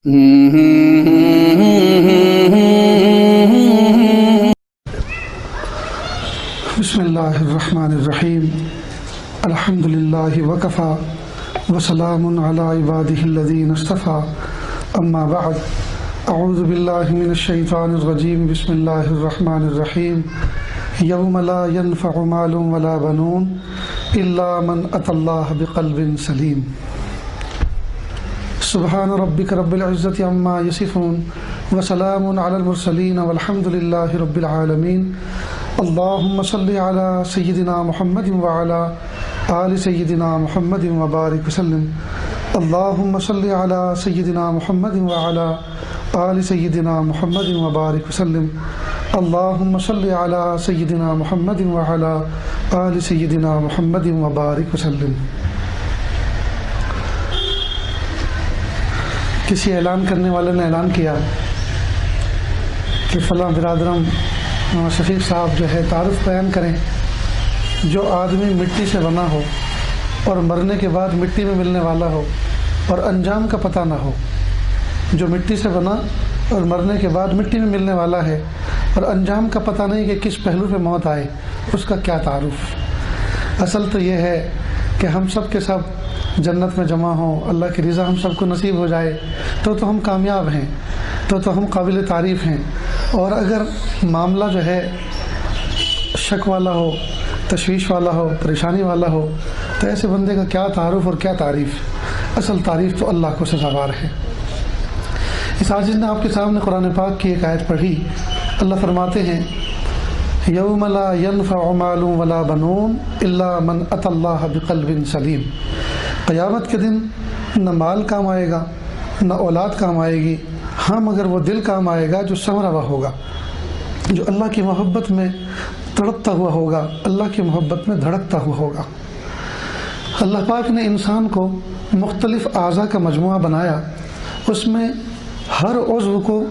بسم اللہ الرحمن الرحیم الحمد للہ وکفا وسلام علی عبادہ الذین اصطفیٰ اما بعد اعوذ باللہ من الشیطان الرجیم بسم اللہ الرحمن الرحیم یوم لا ینفع مال ولا بنون الا من اتی اللہ بقلب سلیم سبحان ربک رب العزت عما یصفون وسلام علی المرسلین والحمد للہ رب العالمین اللہم صلی علی سیدنا محمد وعلی آل سیدنا محمد وبارک وسلم اللہم صلی علی سیدنا محمد وعلی آل سیدنا محمد وبارک وسلم اللہم صلی علی سیدنا محمد وعلی آل سیدنا محمد وبارک وسلم۔ کسی اعلان کرنے والے نے اعلان کیا کہ فلاں برادرم شفیق صاحب جو ہے تعارف بیان کریں، جو آدمی مٹی سے بنا ہو اور مرنے کے بعد مٹی میں ملنے والا ہو اور انجام کا پتہ نہ ہو، جو مٹی سے بنا اور مرنے کے بعد مٹی میں ملنے والا ہے اور انجام کا پتہ نہیں کہ کس پہلو پہ موت آئے، اس کا کیا تعارف؟ اصل تو یہ ہے کہ ہم سب کے سب جنت میں جمع ہوں، اللہ کی رضا ہم سب کو نصیب ہو جائے تو ہم کامیاب ہیں، تو ہم قابل تعریف ہیں۔ اور اگر معاملہ جو ہے شک والا ہو، تشویش والا ہو، پریشانی والا ہو، تو ایسے بندے کا کیا تعارف اور کیا تعریف؟ اصل تعریف تو اللہ کو سزاوار ہے۔ اس عاجز نے آپ کے سامنے قرآن پاک کی ایک آیت پڑھی۔ اللہ فرماتے ہیں یوم لا ینفع مال ولا بنون الا من اتی اللہ بقلب سلیم۔ قیامت کے دن نہ مال کام آئے گا، نہ اولاد کام آئے گی، ہاں مگر وہ دل کام آئے گا جو سنورا ہوا ہوگا، جو اللہ کی محبت میں تڑپتا ہوا ہوگا، اللہ کی محبت میں دھڑکتا ہوا ہوگا۔ اللہ پاک نے انسان کو مختلف اعضاء کا مجموعہ بنایا، اس میں ہر عضو کو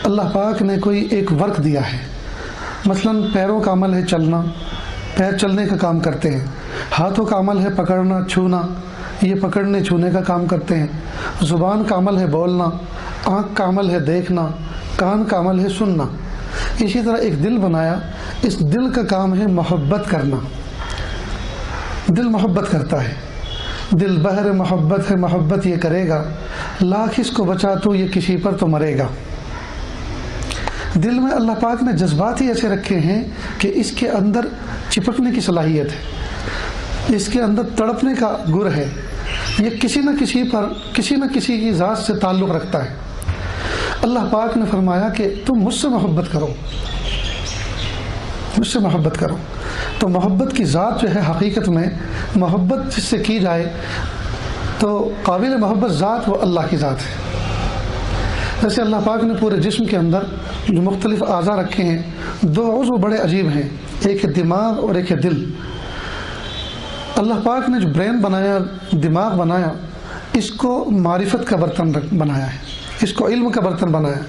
اللہ پاک نے کوئی ایک ورک دیا ہے۔ مثلا پیروں کا عمل ہے چلنا، پیر چلنے کا کام کرتے ہیں۔ ہاتھوں کا عمل ہے پکڑنا، چھونا، یہ پکڑنے چھونے کا کام کرتے ہیں۔ زبان کا عمل ہے بولنا، آنکھ کا عمل ہے دیکھنا، کان کا عمل ہے سننا۔ اسی طرح ایک دل بنایا، اس دل کا کام ہے محبت کرنا۔ دل محبت کرتا ہے، دل بحر محبت ہے، محبت یہ کرے گا، لاکھ اس کو بچا تو یہ کسی پر تو مرے گا۔ دل میں اللہ پاک نے جذبات ہی ایسے رکھے ہیں کہ اس کے اندر چپکنے کی صلاحیت ہے، اس کے اندر تڑپنے کا گر ہے، یہ کسی نہ کسی پر، کسی نہ کسی کی ذات سے تعلق رکھتا ہے۔ اللہ پاک نے فرمایا کہ تم مجھ سے محبت کرو، مجھ سے محبت کرو۔ تو محبت کی ذات جو ہے حقیقت میں محبت جس سے کی جائے تو قابل محبت ذات وہ اللہ کی ذات ہے۔ جیسے اللہ پاک نے پورے جسم کے اندر جو مختلف اعضاء رکھے ہیں، دو عضو بڑے عجیب ہیں، ایک ہے دماغ اور ایک ہے دل۔ اللہ پاک نے جو برین بنایا، دماغ بنایا، اس کو معرفت کا برتن بنایا ہے، اس کو علم کا برتن بنایا،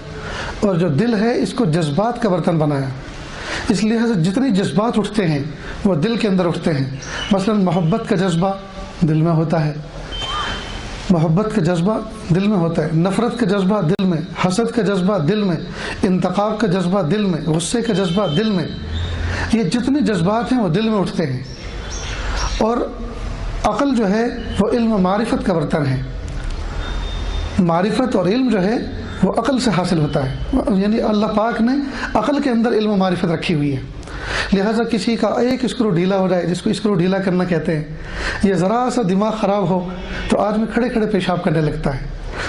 اور جو دل ہے اس کو جذبات کا برتن بنایا۔ اس لحاظ سے جتنی جذبات اٹھتے ہیں وہ دل کے اندر اٹھتے ہیں۔ مثلا محبت کا جذبہ دل میں ہوتا ہے، محبت کا جذبہ دل میں ہوتا ہے، نفرت کا جذبہ دل میں، حسد کا جذبہ دل میں، انتقام کا جذبہ دل میں، غصے کا جذبہ دل میں۔ یہ جتنے جذبات ہیں وہ دل میں اٹھتے ہیں۔ اور عقل جو ہے وہ علم و معرفت کا برتن ہے۔ معرفت اور علم جو ہے وہ عقل سے حاصل ہوتا ہے، یعنی اللہ پاک نے عقل کے اندر علم و معرفت رکھی ہوئی ہے۔ لہٰذا کسی کا ایک اسکرو ڈھیلا ہو جائے، جس کو اسکرو ڈھیلا کرنا کہتے ہیں، یا ذرا سا دماغ خراب ہو تو آدمی کھڑے کھڑے پیشاب کرنے لگتا ہے۔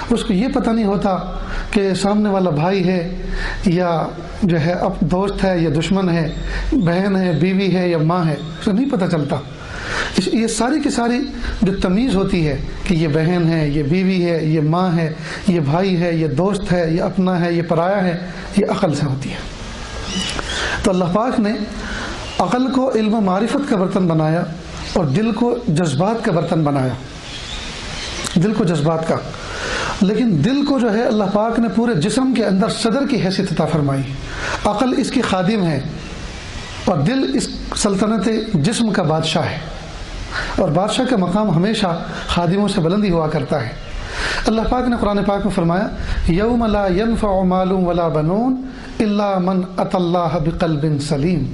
اس کو یہ پتہ نہیں ہوتا کہ سامنے والا بھائی ہے یا جو ہے اب دوست ہے یا دشمن ہے، بہن ہے، بیوی ہے یا ماں ہے، اسے نہیں پتہ چلتا۔ یہ ساری کی ساری جو تمیز ہوتی ہے کہ یہ بہن ہے، یہ بیوی ہے، یہ ماں ہے، یہ بھائی ہے، یہ دوست ہے، یہ اپنا ہے، یہ پرایا ہے، یہ عقل سے ہوتی ہے۔ تو اللہ پاک نے عقل کو علم و معرفت کا برتن بنایا اور دل کو جذبات کا برتن بنایا، دل کو جذبات کا۔ لیکن دل کو جو ہے اللہ پاک نے پورے جسم کے اندر صدر کی حیثیت عطا فرمائی۔ عقل اس کی خادم ہے اور دل اس سلطنت جسم کا بادشاہ ہے، اور بادشاہ کا مقام ہمیشہ خادموں سے بلندی ہوا کرتا ہے۔ اللہ پاک نے قرآن پاک میں فرمایا یوم لا ینفع مال ولا بنون الا من اتى اللہ بقلب سلیم،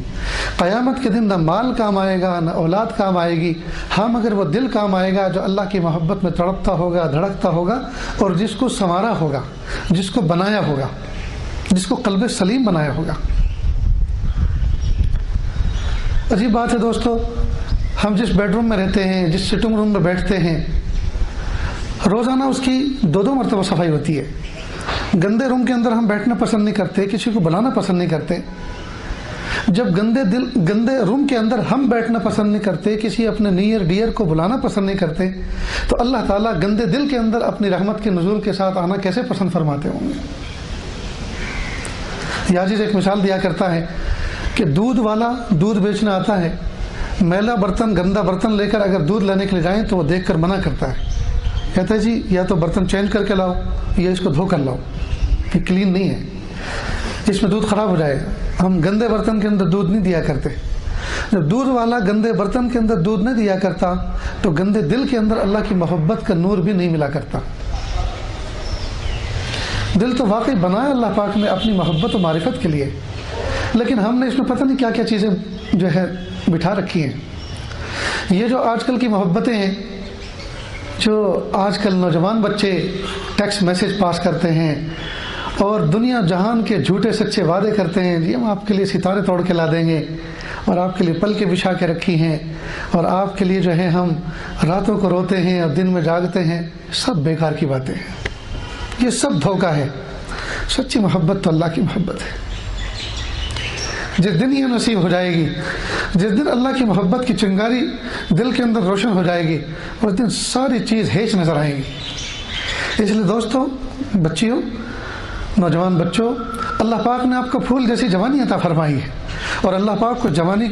قیامت کے دن نہ مال کام آئے گا نہ اولاد کام آئے گی، ہاں مگر وہ دل کام آئے گا جو اللہ کی محبت میں تڑپتا ہوگا، دھڑکتا ہوگا، اور جس کو سنوارا ہوگا، جس کو بنایا ہوگا، جس کو قلب سلیم بنایا ہوگا۔ عجیب بات ہے دوستو، ہم جس بیڈ روم میں رہتے ہیں، جس سٹنگ روم میں بیٹھتے ہیں، روزانہ اس کی 2 مرتبہ صفائی ہوتی ہے۔ گندے روم کے اندر ہم بیٹھنا پسند نہیں کرتے، کسی کو بلانا پسند نہیں کرتے۔ جب گندے روم کے اندر ہم بیٹھنا پسند نہیں کرتے، کسی اپنے نیئر ڈیئر کو بلانا پسند نہیں کرتے، تو اللہ تعالیٰ گندے دل کے اندر اپنی رحمت کے نزول کے ساتھ آنا کیسے پسند فرماتے ہوں گے۔ یاجز ایک مثال دیا کرتا ہے کہ دودھ والا دودھ بیچنا آتا ہے، میلا برتن گندا برتن لے کر اگر دودھ لینے کے لیے جائیں تو وہ دیکھ کر منع کرتا ہے، کہتا ہے جی یا تو برتن چینج کر کے لاؤ یا اس کو دھو کر لاؤ، یہ کلین نہیں ہے، اس میں دودھ خراب ہو جائے گا۔ ہم گندے برتن کے اندر دودھ نہیں دیا کرتے۔ جب دودھ والا گندے برتن کے اندر دودھ نہیں دیا کرتا تو گندے دل کے اندر اللہ کی محبت کا نور بھی نہیں ملا کرتا۔ دل تو واقعی بنایا اللہ پاک نے اپنی محبت و معرفت کے لیے، لیکن ہم نے اس میں پتہ نہیں کیا کیا چیزیں جو ہے بٹھا رکھی ہیں۔ یہ جو آج کل کی محبتیں ہیں، جو آج کل نوجوان بچے ٹیکسٹ میسج پاس کرتے ہیں اور دنیا جہان کے جھوٹے سچے وعدے کرتے ہیں، جی ہم آپ کے لیے ستارے توڑ کے لا دیں گے اور آپ کے لیے پل کے بچھا کے رکھی ہیں اور آپ کے لیے جو ہے ہم راتوں کو روتے ہیں اور دن میں جاگتے ہیں، سب بیکار کی باتیں ہیں، یہ سب دھوکہ ہے۔ سچی محبت تو اللہ کی محبت ہے۔ جس دن یہ نصیب ہو جائے گی، جس دن اللہ کی محبت کی چنگاری دل کے اندر روشن ہو جائے گی، اس دن ساری چیز ہیچ نظر آئے گی۔ اس لیے دوستوں، بچیوں، نوجوان بچوں، اللہ پاک نے آپ کو پھول جیسی جوانی عطا فرمائی ہے، اور اللہ پاک کو جوانی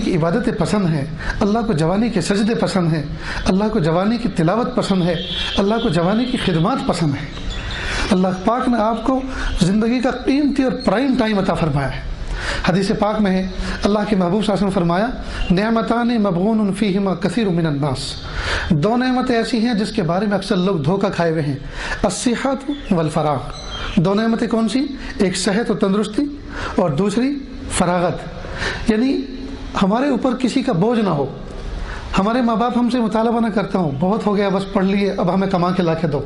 کی عبادتیں پسند ہیں، اللہ کو جوانی کے سجدے پسند ہیں، اللہ کو جوانی کی تلاوت پسند ہے، اللہ کو جوانی کی خدمات پسند ہے۔ اللہ پاک نے آپ کو زندگی کا قیمتی اور پرائم ٹائم عطا فرمایا ہے۔ حدیث پاک میں ہے، اللہ کے محبوب صلی اللہ علیہ وسلم فرمایا نعمتان مغبون فیہما کثیر من الناس، 2 نعمتیں ایسی ہیں جس کے بارے میں اکثر لوگ دھوکہ کھائے ہوئے ہیں، الصحت والفراغ۔ 2 نعمتیں کون سی؟ ایک صحت و تندرستی اور دوسری فراغت، یعنی ہمارے اوپر کسی کا بوجھ نہ ہو، ہمارے ماں باپ ہم سے مطالبہ نہ کرتا ہوں بہت ہو گیا بس پڑھ لیے اب ہمیں کما کے لا کے دو۔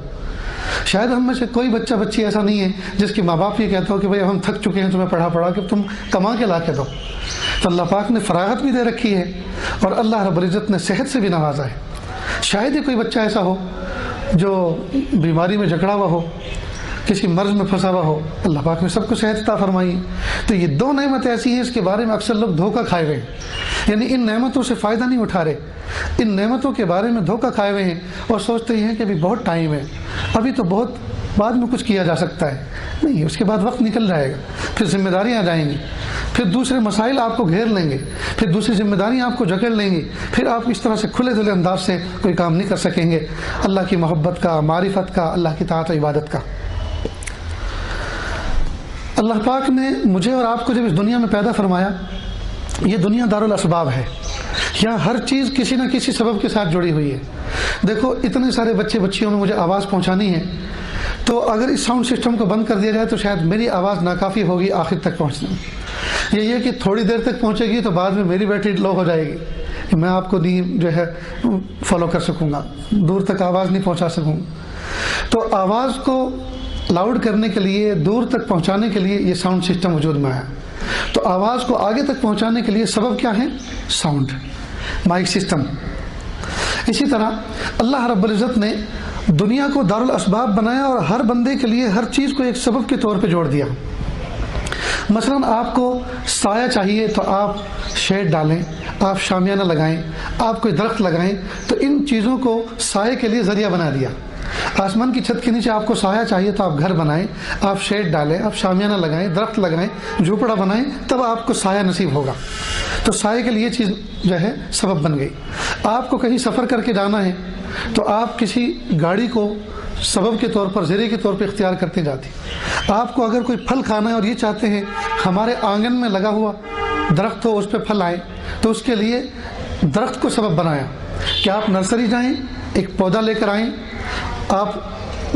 شاید ہم میں سے کوئی بچہ بچی ایسا نہیں ہے جس کے ماں باپ یہ کہتا ہو کہ بھائی ہم تھک چکے ہیں تمہیں پڑھا کہ تم کما کے لا کے دو۔ تو اللہ پاک نے فراغت بھی دے رکھی ہے اور اللہ رب العزت نے صحت سے بھی نوازا ہے۔ شاید ہی کوئی بچہ ایسا ہو جو بیماری میں جکڑا ہوا ہو، کسی مرض میں پھنسا ہوا ہو، اللہ پاک نے سب کو صحت عطا فرمائی۔ تو یہ 2 نعمتیں ایسی ہیں اس کے بارے میں اکثر لوگ دھوکہ کھائے ہوئے ہیں، یعنی ان نعمتوں سے فائدہ نہیں اٹھا رہے، ان نعمتوں کے بارے میں دھوکہ کھائے ہوئے ہیں اور سوچتے ہیں کہ ابھی بہت ٹائم ہے، ابھی تو بہت بعد میں کچھ کیا جا سکتا ہے۔ نہیں، اس کے بعد وقت نکل جائے گا، پھر ذمہ داریاں آ جائیں گی، پھر دوسرے مسائل آپ کو گھیر لیں گے، پھر دوسری ذمہ داریاں آپ کو جکڑ لیں گی، پھر آپ اس طرح سے کھلے دلے انداز سے کوئی کام نہیں کر سکیں گے اللہ کی محبت کا، معرفت کا، اللہ کی طاعت و عبادت کا۔ اللہ پاک نے مجھے اور آپ کو جب اس دنیا میں پیدا فرمایا، یہ دنیا دارالاسباب ہے، یہاں ہر چیز کسی نہ کسی سبب کے ساتھ جڑی ہوئی ہے۔ دیکھو اتنے سارے بچے بچیوں میں مجھے آواز پہنچانی ہے، تو اگر اس ساؤنڈ سسٹم کو بند کر دیا جائے تو شاید میری آواز ناکافی ہوگی آخر تک پہنچنے میں۔ یہ کہ تھوڑی دیر تک پہنچے گی تو بعد میں میری بیٹری لو ہو جائے گی کہ میں آپ کو نہیں جو ہے فالو کر سکوں گا، دور تک آواز نہیں پہنچا سکوں گا۔ تو آواز کو لاؤڈ کرنے کے لیے، دور تک پہنچانے کے لیے یہ ساؤنڈ سسٹم وجود میں آیا۔ تو آواز کو آگے تک پہنچانے کے لیے سبب کیا ہے؟ Sound, mic system. اسی طرح اللہ رب العزت نے دنیا کو دارالاسباب بنایا اور ہر بندے کے لیے ہر چیز کو ایک سبب کے طور پہ جوڑ دیا۔ مثلا آپ کو سایہ چاہیے تو آپ شیڈ ڈالیں، آپ شامیانہ لگائیں، آپ کوئی درخت لگائیں، تو ان چیزوں کو سائے کے لیے ذریعہ بنا دیا۔ آسمان کی چھت کے نیچے آپ کو سایہ چاہیے تو آپ گھر بنائیں، آپ شیڈ ڈالیں، آپ شامیانہ لگائیں، درخت لگائیں، جھوپڑا بنائیں، تب آپ کو سایہ نصیب ہوگا۔ تو سائے کے لیے چیز جو ہے سبب بن گئی۔ آپ کو کہیں سفر کر کے جانا ہے تو آپ کسی گاڑی کو سبب کے طور پر، ذریعے کے طور پر اختیار کرتے جاتے۔ آپ کو اگر کوئی پھل کھانا ہے اور یہ چاہتے ہیں ہمارے آنگن میں لگا ہوا درخت ہو، اس پہ پھل آئے، تو اس کے لیے درخت کو سبب بنایا کہ آپ نرسری جائیں، ایک پودا لے کر آئیں، آپ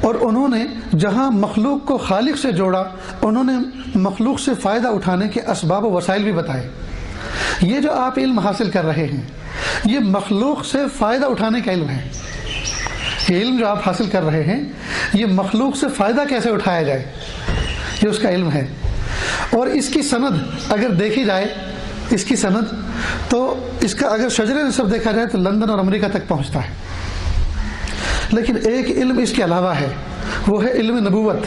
اور انہوں نے جہاں مخلوق کو خالق سے جوڑا، انہوں نے مخلوق سے فائدہ اٹھانے کے اسباب و وسائل بھی بتائے۔ یہ جو آپ علم حاصل کر رہے ہیں یہ مخلوق سے فائدہ اٹھانے کا علم ہے۔ یہ علم جو آپ حاصل کر رہے ہیں یہ مخلوق سے فائدہ کیسے اٹھایا جائے یہ اس کا علم ہے۔ اور اس کی سند اگر دیکھی جائے، اس کی سند تو اس کا اگر شجر نسب دیکھا جائے تو لندن اور امریکہ تک پہنچتا ہے۔ لیکن ایک علم اس کے علاوہ ہے، وہ ہے علم نبوت۔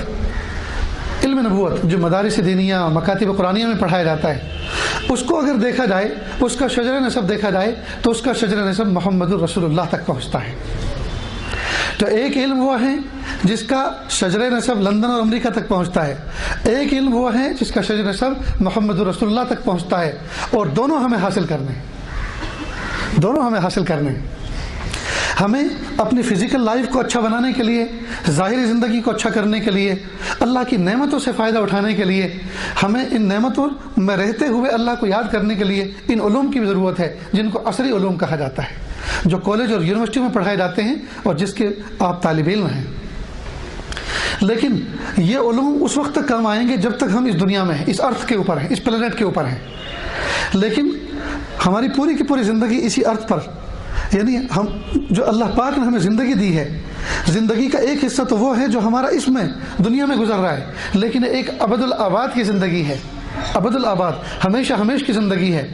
علم نبوت جو مدارس دینیہ مکاتب قرآنیہ میں پڑھایا جاتا ہے، اس کو اگر دیکھا جائے، اس کا شجر نسب دیکھا جائے تو اس کا شجر نسب محمد الرسول اللہ تک پہنچتا ہے۔ تو ایک علم وہ ہے جس کا شجر نسب لندن اور امریکہ تک پہنچتا ہے، ایک علم وہ ہے جس کا شجر نسب محمد الرسول اللہ تک پہنچتا ہے، اور دونوں ہمیں حاصل کرنے ہیں، دونوں ہمیں حاصل کرنے ہیں۔ ہمیں اپنی فزیکل لائف کو اچھا بنانے کے لیے، ظاہری زندگی کو اچھا کرنے کے لیے، اللہ کی نعمتوں سے فائدہ اٹھانے کے لیے، ہمیں ان نعمتوں میں رہتے ہوئے اللہ کو یاد کرنے کے لیے ان علوم کی بھی ضرورت ہے جن کو عصری علوم کہا جاتا ہے، جو کالج اور یونیورسٹی میں پڑھائے جاتے ہیں اور جس کے آپ طالب علم ہیں۔ لیکن یہ علوم اس وقت تک کام آئیں گے جب تک ہم اس دنیا میں ہیں، اس ارتھ کے اوپر ہیں، اس پلینٹ کے اوپر ہیں۔ لیکن ہماری پوری کی پوری زندگی اسی ارتھ پر، یعنی ہم جو اللہ پاک نے ہمیں زندگی دی ہے، زندگی کا ایک حصہ تو وہ ہے جو ہمارا اس میں دنیا میں گزر رہا ہے، لیکن ایک ابد الآباد کی زندگی ہے، ابد الآباد ہمیشہ ہمیش کی زندگی ہے،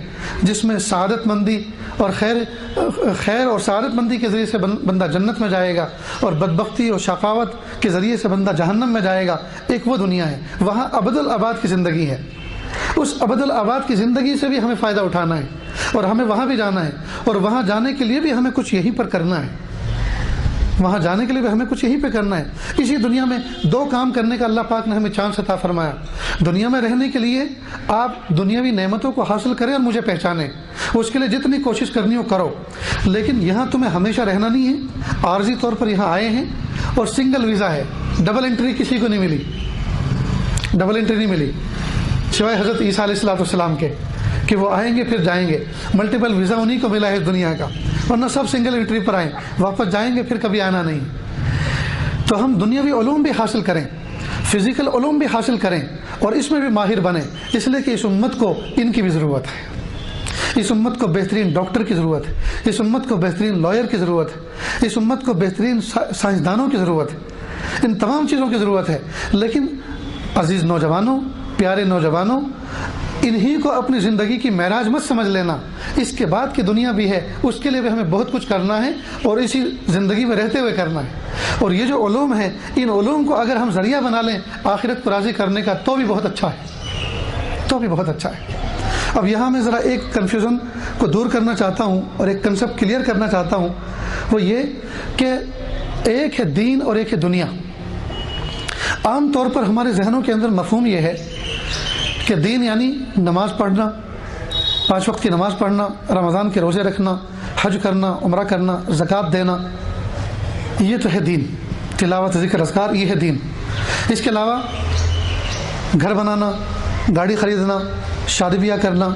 جس میں سعادت مندی اور خیر اور سعادت مندی کے ذریعے سے بندہ جنت میں جائے گا، اور بدبختی اور شقاوت کے ذریعے سے بندہ جہنم میں جائے گا۔ ایک وہ دنیا ہے، وہاں ابد الآباد کی زندگی ہے۔ اس ابد الآباد کی زندگی سے بھی ہمیں فائدہ اٹھانا ہے، اور ہمیں وہاں بھی جانا ہے، اور وہاں جانے کے لیے بھی ہمیں کچھ یہیں پر کرنا ہے، وہاں جانے کے لیے بھی ہمیں کچھ یہیں پہ کرنا ہے۔ اسی دنیا میں دو کام کرنے کا اللہ پاک نے ہمیں چانس عطا فرمایا۔ دنیا میں رہنے کے لیے آپ دنیاوی نعمتوں کو حاصل کریں اور مجھے پہچانیں، اس کے لیے جتنی کوشش کرنی ہو کرو، لیکن یہاں تمہیں ہمیشہ رہنا نہیں ہے۔ عارضی طور پر یہاں آئے ہیں اور سنگل ویزا ہے، ڈبل انٹری کسی کو نہیں ملی، ڈبل انٹری نہیں ملی سوائے حضرت عیسیٰ علیہ السلام کے، کہ وہ آئیں گے پھر جائیں گے۔ ملٹیپل ویزا انہی کو ملا ہے اس دنیا کا، ورنہ سب سنگل انٹری پر آئیں، واپس جائیں گے پھر کبھی آنا نہیں۔ تو ہم دنیاوی علوم بھی حاصل کریں، فزیکل علوم بھی حاصل کریں، اور اس میں بھی ماہر بنیں، اس لیے کہ اس امت کو ان کی بھی ضرورت ہے۔ اس امت کو بہترین ڈاکٹر کی ضرورت ہے، اس امت کو بہترین لائر کی ضرورت ہے، اس امت کو بہترین سائنسدانوں کی ضرورت ہے، ان تمام چیزوں کی ضرورت ہے۔ لیکن عزیز نوجوانوں، پیارے نوجوانوں، انہی کو اپنی زندگی کی معراج مت سمجھ لینا، اس کے بعد کی دنیا بھی ہے، اس کے لیے بھی ہمیں بہت کچھ کرنا ہے، اور اسی زندگی میں رہتے ہوئے کرنا ہے۔ اور یہ جو علوم ہیں، ان علوم کو اگر ہم ذریعہ بنا لیں آخرت کو راضی کرنے کا تو بھی بہت اچھا ہے، تو بھی بہت اچھا ہے۔ اب یہاں میں ذرا ایک کنفیوژن کو دور کرنا چاہتا ہوں اور ایک کنسیپٹ کلیئر کرنا چاہتا ہوں، وہ یہ کہ ایک ہے دین اور ایک ہے دنیا۔ عام طور پر ہمارے ذہنوں کے اندر مفہوم یہ ہے کہ دین یعنی نماز پڑھنا، 5 وقت کی نماز پڑھنا، رمضان کے روزے رکھنا، حج کرنا، عمرہ کرنا، زکوٰۃ دینا، یہ تو ہے دین۔ تلاوت، ذکر، اذکار، یہ ہے دین۔ اس کے علاوہ گھر بنانا، گاڑی خریدنا، شادی بیاہ کرنا،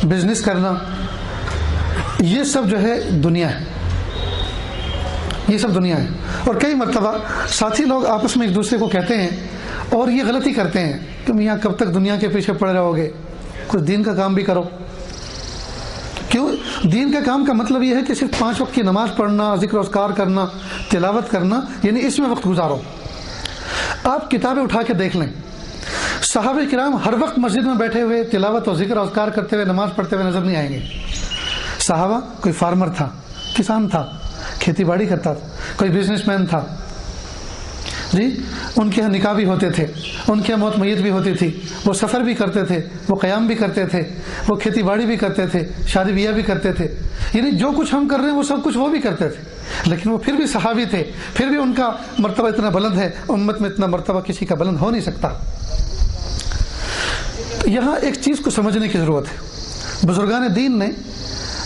بزنس کرنا، یہ سب جو ہے دنیا ہے، یہ سب دنیا ہے۔ اور کئی مرتبہ ساتھی لوگ آپس میں ایک دوسرے کو کہتے ہیں، اور یہ غلطی کرتے ہیں کہ میاں کب تک دنیا کے پیچھے پڑے رہو گے، کچھ دین کا کام بھی کرو۔ کیوں؟ دین کا کام کا مطلب یہ ہے کہ صرف 5 وقت کی نماز پڑھنا، ذکر و اذکار کرنا، تلاوت کرنا، یعنی اس میں وقت گزارو۔ آپ کتابیں اٹھا کے دیکھ لیں، صحابہ کرام ہر وقت مسجد میں بیٹھے ہوئے تلاوت اور ذکر و اذکار کرتے ہوئے نماز پڑھتے ہوئے نظر نہیں آئیں گے۔ صحابہ، کوئی فارمر تھا، کسان تھا، کھیتی باڑی کرتا تھا، کوئی بزنس مین تھا، جی ان کے یہاں نکاح بھی ہوتے تھے، ان کے یہاں موت میت بھی ہوتی تھی، وہ سفر بھی کرتے تھے، وہ قیام بھی کرتے تھے، وہ کھیتی باڑی بھی کرتے تھے، شادی بیاہ بھی کرتے تھے، یعنی جو کچھ ہم کر رہے ہیں وہ سب کچھ وہ بھی کرتے تھے، لیکن وہ پھر بھی صحابی تھے، پھر بھی ان کا مرتبہ اتنا بلند ہے، امت میں اتنا مرتبہ کسی کا بلند ہو نہیں سکتا۔ یہاں ایک چیز کو سمجھنے کی ضرورت ہے۔ بزرگان دین نے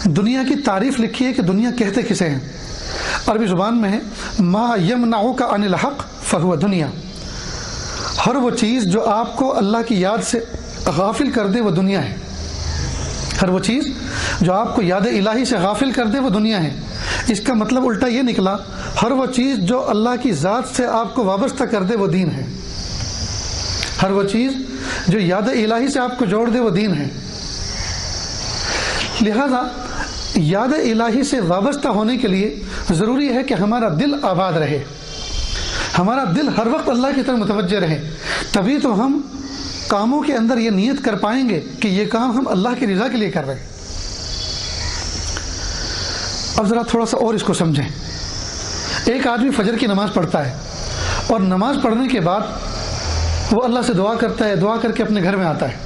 دنیا کی تعریف لکھی ہے کہ دنیا کہتے کسے ہیں۔ عربی زبان میں ہے ما یمنعک عن الحق فہو دنیا، ہر وہ چیز جو آپ کو اللہ کی یاد سے غافل کر دے وہ دنیا ہے، ہر وہ چیز جو آپ کو یاد الہی سے غافل کر دے وہ دنیا ہے۔ اس کا مطلب الٹا یہ نکلا، ہر وہ چیز جو اللہ کی ذات سے آپ کو وابستہ کر دے وہ دین ہے، ہر وہ چیز جو یاد الہی سے آپ کو جوڑ دے وہ دین ہے۔ لہذا یاد الہی سے وابستہ ہونے کے لیے ضروری ہے کہ ہمارا دل آباد رہے، ہمارا دل ہر وقت اللہ کی طرف متوجہ رہے، تبھی تو ہم کاموں کے اندر یہ نیت کر پائیں گے کہ یہ کام ہم اللہ کی رضا کے لیے کر رہے ہیں۔ اب ذرا تھوڑا سا اور اس کو سمجھیں۔ ایک آدمی فجر کی نماز پڑھتا ہے اور نماز پڑھنے کے بعد وہ اللہ سے دعا کرتا ہے، دعا کر کے اپنے گھر میں آتا ہے،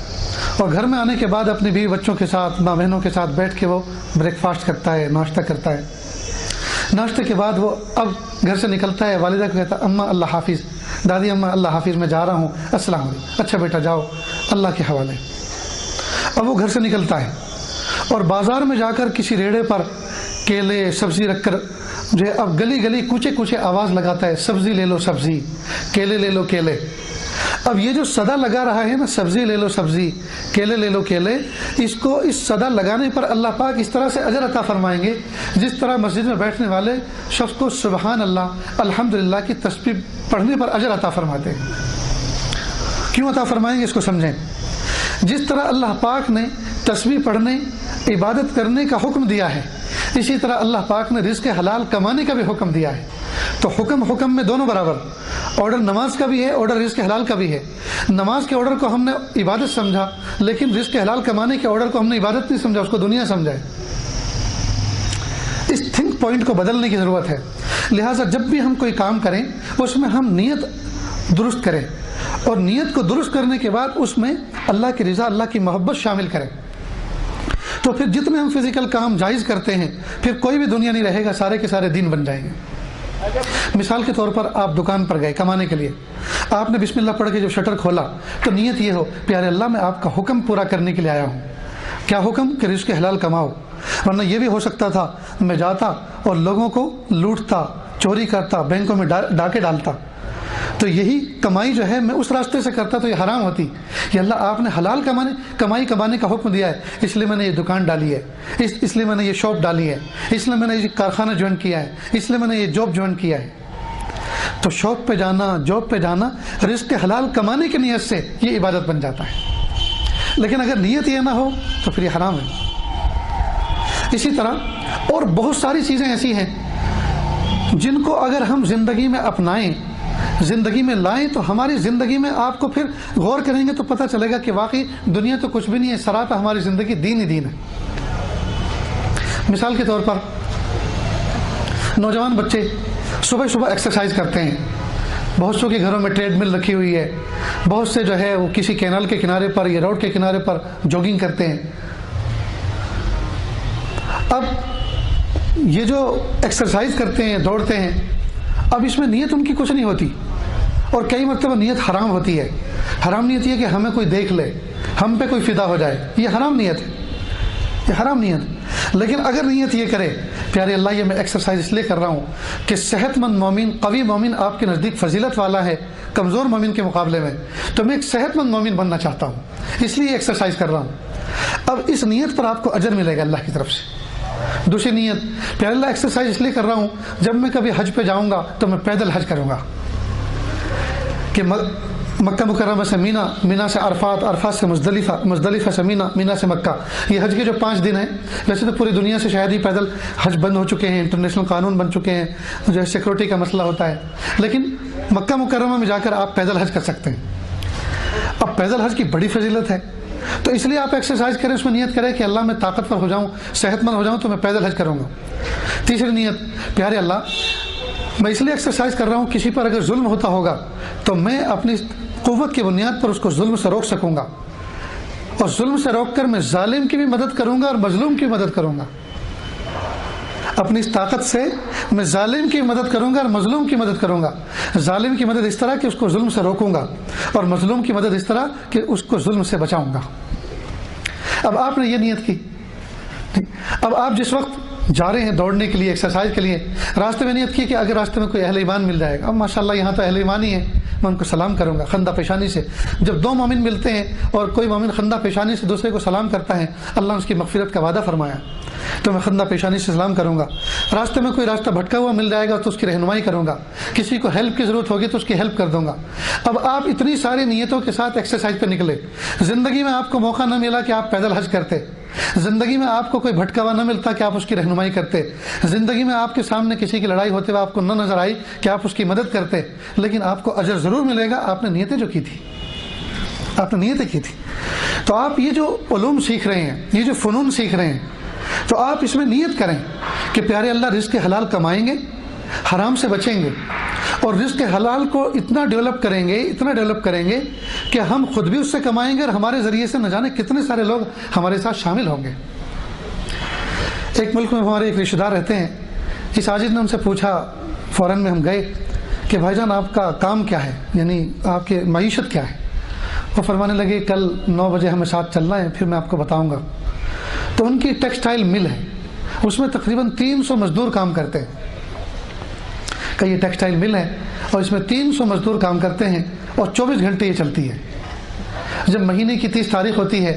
اور گھر میں آنے کے بعد اپنی بیوی بچوں کے ساتھ، ماں بہنوں کے ساتھ بیٹھ کے وہ بریک فاسٹ کرتا ہے، ناشتہ کرتا ہے۔ ناشتے کے بعد وہ اب گھر سے نکلتا ہے، والدہ کو کہتا ہے اماں اللہ حافظ، دادی اماں اللہ حافظ، میں جا رہا ہوں، السلام علیکم، اچھا بیٹا جاؤ اللہ کے حوالے۔ اب وہ گھر سے نکلتا ہے اور بازار میں جا کر کسی ریڑھے پر کیلے سبزی رکھ کر جو ہے اب گلی گلی کوچے کوچے آواز لگاتا ہے، سبزی لے لو سبزی، کیلے لے لو کیلے۔ اب یہ جو صدا لگا رہا ہے نا، سبزی لے لو سبزی، کیلے لے لو کیلے، اس کو اس صدا لگانے پر اللہ پاک اس طرح سے اجر عطا فرمائیں گے جس طرح مسجد میں بیٹھنے والے شخص کو سبحان اللہ الحمدللہ کی تسبیح پڑھنے پر اجر عطا فرماتے ہیں۔ کیوں عطا فرمائیں گے اس کو سمجھیں۔ جس طرح اللہ پاک نے تسبیح پڑھنے، عبادت کرنے کا حکم دیا ہے، اسی طرح اللہ پاک نے رزق حلال کمانے کا بھی حکم دیا ہے۔ تو حکم میں دونوں برابر، آرڈر نماز کا بھی ہے، آرڈر رزق حلال کا بھی ہے۔ نماز کے آرڈر کو ہم نے عبادت سمجھا، لیکن رزق حلال کمانے کے آرڈر کو ہم نے عبادت نہیں سمجھا، اس کو دنیا سمجھا ہے۔ اس تھنک پوائنٹ کو بدلنے کی ضرورت ہے۔ لہٰذا جب بھی ہم کوئی کام کریں اس میں ہم نیت درست کریں، اور نیت کو درست کرنے کے بعد اس میں اللہ کی رضا، اللہ کی محبت شامل کریں، تو پھر جتنے ہم فزیکل کام جائز کرتے ہیں پھر کوئی بھی دنیا نہیں رہے گا، سارے کے سارے دین بن جائیں گے۔ مثال کے طور پر آپ دکان پر گئے کمانے کے لیے، آپ نے بسم اللہ پڑھ کے جو شٹر کھولا تو نیت یہ ہو پیارے اللہ میں آپ کا حکم پورا کرنے کے لیے آیا ہوں۔ کیا حکم؟ کہ رزق حلال کماؤ، ورنہ یہ بھی ہو سکتا تھا میں جاتا اور لوگوں کو لوٹتا، چوری کرتا، بینکوں میں ڈاکے ڈالتا، تو یہی کمائی جو ہے میں اس راستے سے کرتا تو یہ حرام ہوتی۔ یہ اللہ آپ نے حلال کمائی کمانے کا حکم دیا ہے، اس لیے میں نے یہ دکان ڈالی ہے، اس لیے میں نے یہ شاپ ڈالی ہے، اس لیے میں نے یہ کارخانہ جوائن کیا ہے، اس لیے میں نے یہ جاب جوائن کیا ہے۔ تو شاپ پہ جانا، جاب پہ جانا رزق حلال کمانے کی نیت سے یہ عبادت بن جاتا ہے، لیکن اگر نیت یہ نہ ہو تو پھر یہ حرام ہے۔ اسی طرح اور بہت ساری چیزیں ایسی ہیں جن کو اگر ہم زندگی میں اپنائیں، زندگی میں لائیں، تو ہماری زندگی میں آپ کو پھر غور کریں گے تو پتہ چلے گا کہ واقعی دنیا تو کچھ بھی نہیں ہے، سراپا ہماری زندگی دین ہی دین ہے۔ مثال کے طور پر نوجوان بچے صبح صبح ایکسرسائز کرتے ہیں، بہت سو کے گھروں میں ٹریڈ مل رکھی ہوئی ہے، بہت سے جو ہے وہ کسی کینال کے کنارے پر یا روڈ کے کنارے پر جاگنگ کرتے ہیں۔ اب یہ جو ایکسرسائز کرتے ہیں، دوڑتے ہیں، اب اس میں نیت ان کی کچھ نہیں ہوتی، اور کئی مرتبہ نیت حرام ہوتی ہے۔ حرام نیت یہ کہ ہمیں کوئی دیکھ لے، ہم پہ کوئی فدا ہو جائے، یہ حرام نیت ہے، یہ حرام نیت۔ لیکن اگر نیت یہ کرے پیارے اللہ یہ میں ایکسرسائز اس لیے کر رہا ہوں کہ صحت مند مومن، قوی مومن آپ کے نزدیک فضیلت والا ہے کمزور مومن کے مقابلے میں، تو میں ایک صحت مند مومن بننا چاہتا ہوں، اس لیے ایکسرسائز کر رہا ہوں۔ اب اس نیت پر آپ کو اجر ملے گا اللہ کی طرف سے۔ دوسری نیت، پیارے اللہ ایکسرسائز اس لیے کر رہا ہوں جب میں کبھی حج پہ جاؤں گا تو میں پیدل حج کروں گا، کہ مکہ مکرمہ سے مینا، مینا سے عرفات، عرفات سے مزدلفہ، مزدلفہ سے مینا، مینا سے مکہ، یہ حج کے جو 5 دن ہیں۔ ویسے تو پوری دنیا سے شاید ہی پیدل حج بند ہو چکے ہیں، انٹرنیشنل قانون بن چکے ہیں، جو ہے سیکورٹی کا مسئلہ ہوتا ہے، لیکن مکہ مکرمہ میں جا کر آپ پیدل حج کر سکتے ہیں۔ اب پیدل حج کی بڑی فضیلت ہے، تو اس لیے آپ ایکسرسائز کریں، اس میں نیت کریں کہ اللہ میں طاقتور ہو جاؤں، صحت مند ہو جاؤں تو میں پیدل حج کروں گا۔ تیسری نیت، پیارے اللہ میں اس لیے ایکسرسائز کر رہا ہوں کسی پر اگر ظلم ہوتا ہوگا تو میں اپنی قوت کی بنیاد پر اس کو ظلم سے روک سکوں گا، اور ظلم سے روک کر میں ظالم کی بھی مدد کروں گا اور مظلوم کی مدد کروں گا۔ اپنی اس طاقت سے میں ظالم کی مدد کروں گا اور مظلوم کی مدد کروں گا۔ ظالم کی مدد اس طرح کہ اس کو ظلم سے روکوں گا، اور مظلوم کی مدد اس طرح کہ اس کو ظلم سے بچاؤں گا۔ اب آپ نے یہ نیت کی، اب آپ جس وقت جا رہے ہیں دوڑنے کے لیے، ایکسرسائز کے لیے، راستے میں نیت کی کہ اگر راستے میں کوئی اہل ایمان مل جائے گا، اب ماشاءاللہ یہاں تو اہل ایمان ہی ہے، میں ان کو سلام کروں گا خندہ پیشانی سے۔ جب 2 مومن ملتے ہیں اور کوئی مومن خندہ پیشانی سے دوسرے کو سلام کرتا ہے، اللہ نے اس کی مغفرت کا وعدہ فرمایا۔ تو میں خندہ پیشانی سے سلام کروں گا. راستے میں کوئی راستہ بھٹکا ہوا مل جائے گا تو اس کی رہنمائی کروں گا. کسی کو ہیلپ کی ضرورت ہوگی تو اس کی ہیلپ کر دوں گا. اب آپ اتنی ساری نیتوں کے ساتھ ایکسرسائز پہ نکلے. زندگی میں آپ کو موقع نہ ملا کہ آپ پیدل حج کرتے. زندگی میں آپ کو کوئی بھٹکا ہوا نہ ملتا کہ آپ اس کی رہنمائی کرتے. زندگی میں آپ کے سامنے کسی کی لڑائی ہوتے ہوئے آپ کو نہ نظر آئی کہ آپ اس کی مدد کرتے. لیکن آپ کو اجر ضرور ملے گا. آپ نے نیتیں جو کی تھی, آپ نے نیتیں کی تھی. تو آپ یہ جو علوم سیکھ رہے ہیں, یہ جو فنون سیکھ رہے ہیں, تو آپ اس میں نیت کریں کہ پیارے اللہ رزق حلال کمائیں گے, حرام سے بچیں گے, اور رزق حلال کو اتنا ڈیولپ کریں گے کہ ہم خود بھی اس سے کمائیں گے اور ہمارے ذریعے سے نہ جانے کتنے سارے لوگ ہمارے ساتھ شامل ہوں گے. ایک ملک میں ہمارے ایک رشتہ دار رہتے ہیں. اس عاجز نے ان سے پوچھا, فوراً میں ہم گئے, کہ بھائی جان آپ کا کام کیا ہے, یعنی آپ کی معیشت کیا ہے؟ وہ فرمانے لگے کل 9 بجے ہمیں ساتھ چلنا ہے, پھر میں آپ کو بتاؤں گا. تو ان کی ٹیکسٹائل مل ہے, اس میں تقریباً 300 مزدور کام کرتے ہیں. کہ یہ ٹیکسٹائل مل ہے اور اس میں 300 مزدور کام کرتے ہیں اور 24 گھنٹے یہ چلتی ہے. جب مہینے کی 30 تاریخ ہوتی ہے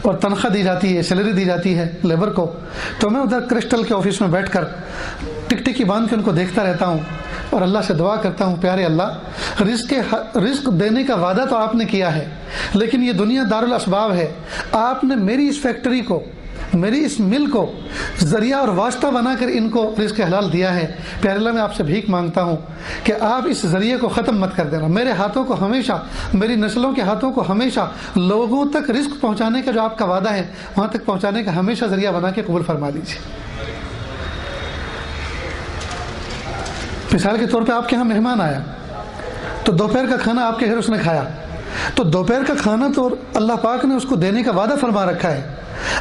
اور تنخواہ دی جاتی ہے, سیلری دی جاتی ہے لیبر کو, تو میں ادھر کرسٹل کے آفس میں بیٹھ کر ٹکٹکی باندھ کے ان کو دیکھتا رہتا ہوں اور اللہ سے دعا کرتا ہوں, پیارے اللہ رزق دینے کا وعدہ تو آپ نے کیا ہے, لیکن یہ دنیا دارالاسباب ہے. آپ نے میری اس فیکٹری کو, میری اس مل کو ذریعہ اور واسطہ بنا کر ان کو رزق حلال دیا ہے. پیارے اللہ میں آپ سے بھیک مانگتا ہوں کہ آپ اس ذریعے کو ختم مت کر دینا. میرے ہاتھوں کو ہمیشہ, میری نسلوں کے ہاتھوں کو ہمیشہ لوگوں تک رزق پہنچانے کا جو آپ کا وعدہ ہے وہاں تک پہنچانے کا ہمیشہ ذریعہ بنا کے قبول فرما دیجیے. مثال کے طور پہ آپ کے یہاں مہمان آیا تو دوپہر کا کھانا آپ کے گھر اس نے کھایا, تو دوپہر کا کھانا تو اللہ پاک نے اس کو دینے کا وعدہ فرما رکھا ہے.